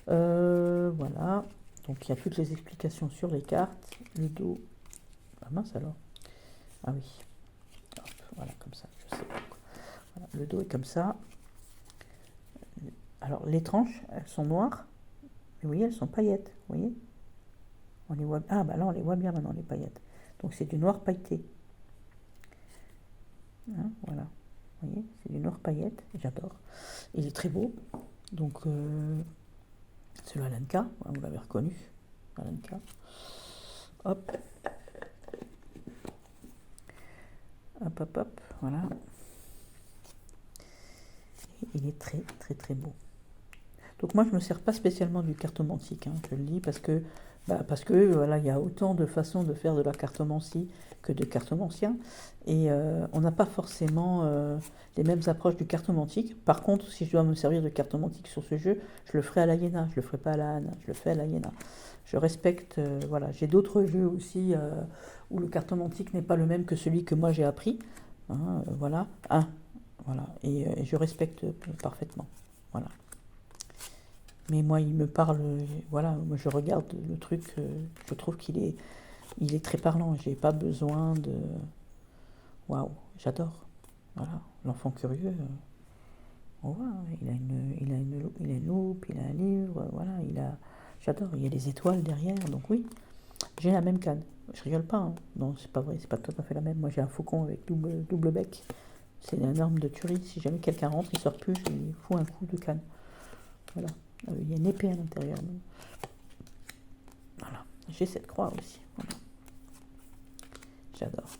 Voilà, donc il y a toutes les explications sur les cartes, le dos. Ah mince alors. Ah oui. Hop, voilà, comme ça, je sais pas. Voilà, le dos est comme ça. Alors, les tranches, elles sont noires. Mais vous voyez, elles sont paillettes. Vous voyez, on les voit. Ah, bah là, on les voit bien maintenant, les paillettes. Donc, c'est du noir pailleté. Hein, voilà. Vous voyez, c'est du noir paillette. J'adore. Il est très beau. Donc, c'est le Alanka. Vous l'avez reconnu. Alanka. Hop. Hop, hop, hop. Voilà. Il est très très très beau. Donc moi je ne me sers pas spécialement du cartomantique, hein, je le dis parce que voilà, il y a autant de façons de faire de la cartomancie que de cartomancien et on n'a pas forcément les mêmes approches du cartomantique. Par contre, si je dois me servir de cartomantique sur ce jeu, je le ferai à la Iéna, je le ferai pas à la Hanne, je le fais à la Iéna. Je respecte, voilà, j'ai d'autres jeux aussi où le cartomantique n'est pas le même que celui que moi j'ai appris, hein, voilà, voilà, et je respecte parfaitement, voilà. Mais moi, il me parle, voilà, moi je regarde le truc, je trouve il est très parlant, j'ai pas besoin de... Waouh, j'adore, voilà, l'enfant curieux, on voit, hein, il a une loupe, il a un livre, voilà, j'adore, il y a des étoiles derrière, donc oui, j'ai la même canne, je rigole pas, hein. Non, c'est pas vrai, c'est pas tout à fait la même, moi j'ai un faucon avec double bec, c'est une norme de tuerie, si jamais quelqu'un rentre, il sort plus, je lui fous un coup de canne, voilà. Il y a une épée à l'intérieur. Voilà. J'ai cette croix aussi. Voilà. J'adore.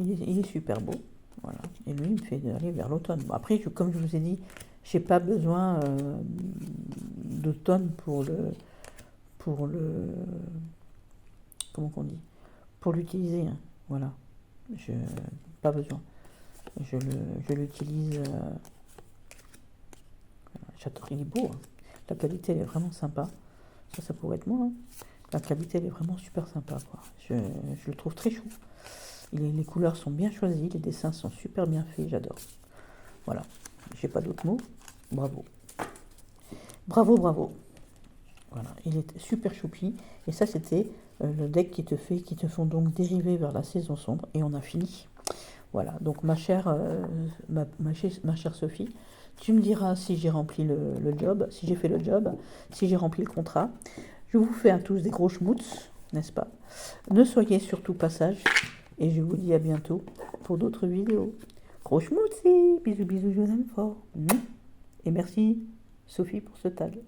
Il est super beau. Voilà. Et lui, il me fait aller vers l'automne. Bon, après, comme je vous ai dit, j'ai pas besoin d'automne pour le. Comment qu'on dit? Pour l'utiliser. Hein. Voilà. Pas besoin. Je l'utilise. J'adore, il est beau. Hein. La qualité, elle est vraiment sympa. Ça pourrait être moi. Hein. La qualité, elle est vraiment super sympa. Quoi. Je le trouve très chou. Les couleurs sont bien choisies, les dessins sont super bien faits, j'adore. Voilà, j'ai pas d'autres mots. Bravo. Bravo, bravo. Voilà, il est super choupi. Et ça, c'était le deck qui te font donc dériver vers la saison sombre. Et on a fini. Voilà, donc ma chère Sophie, tu me diras si j'ai rempli le job, si j'ai fait le job, si j'ai rempli le contrat. Je vous fais à tous des gros schmutz, n'est-ce pas? Ne soyez surtout pas sages. Et je vous dis à bientôt pour d'autres vidéos. Gros schmutzi, bisous bisous, je vous aime fort. Et merci Sophie pour ce tag.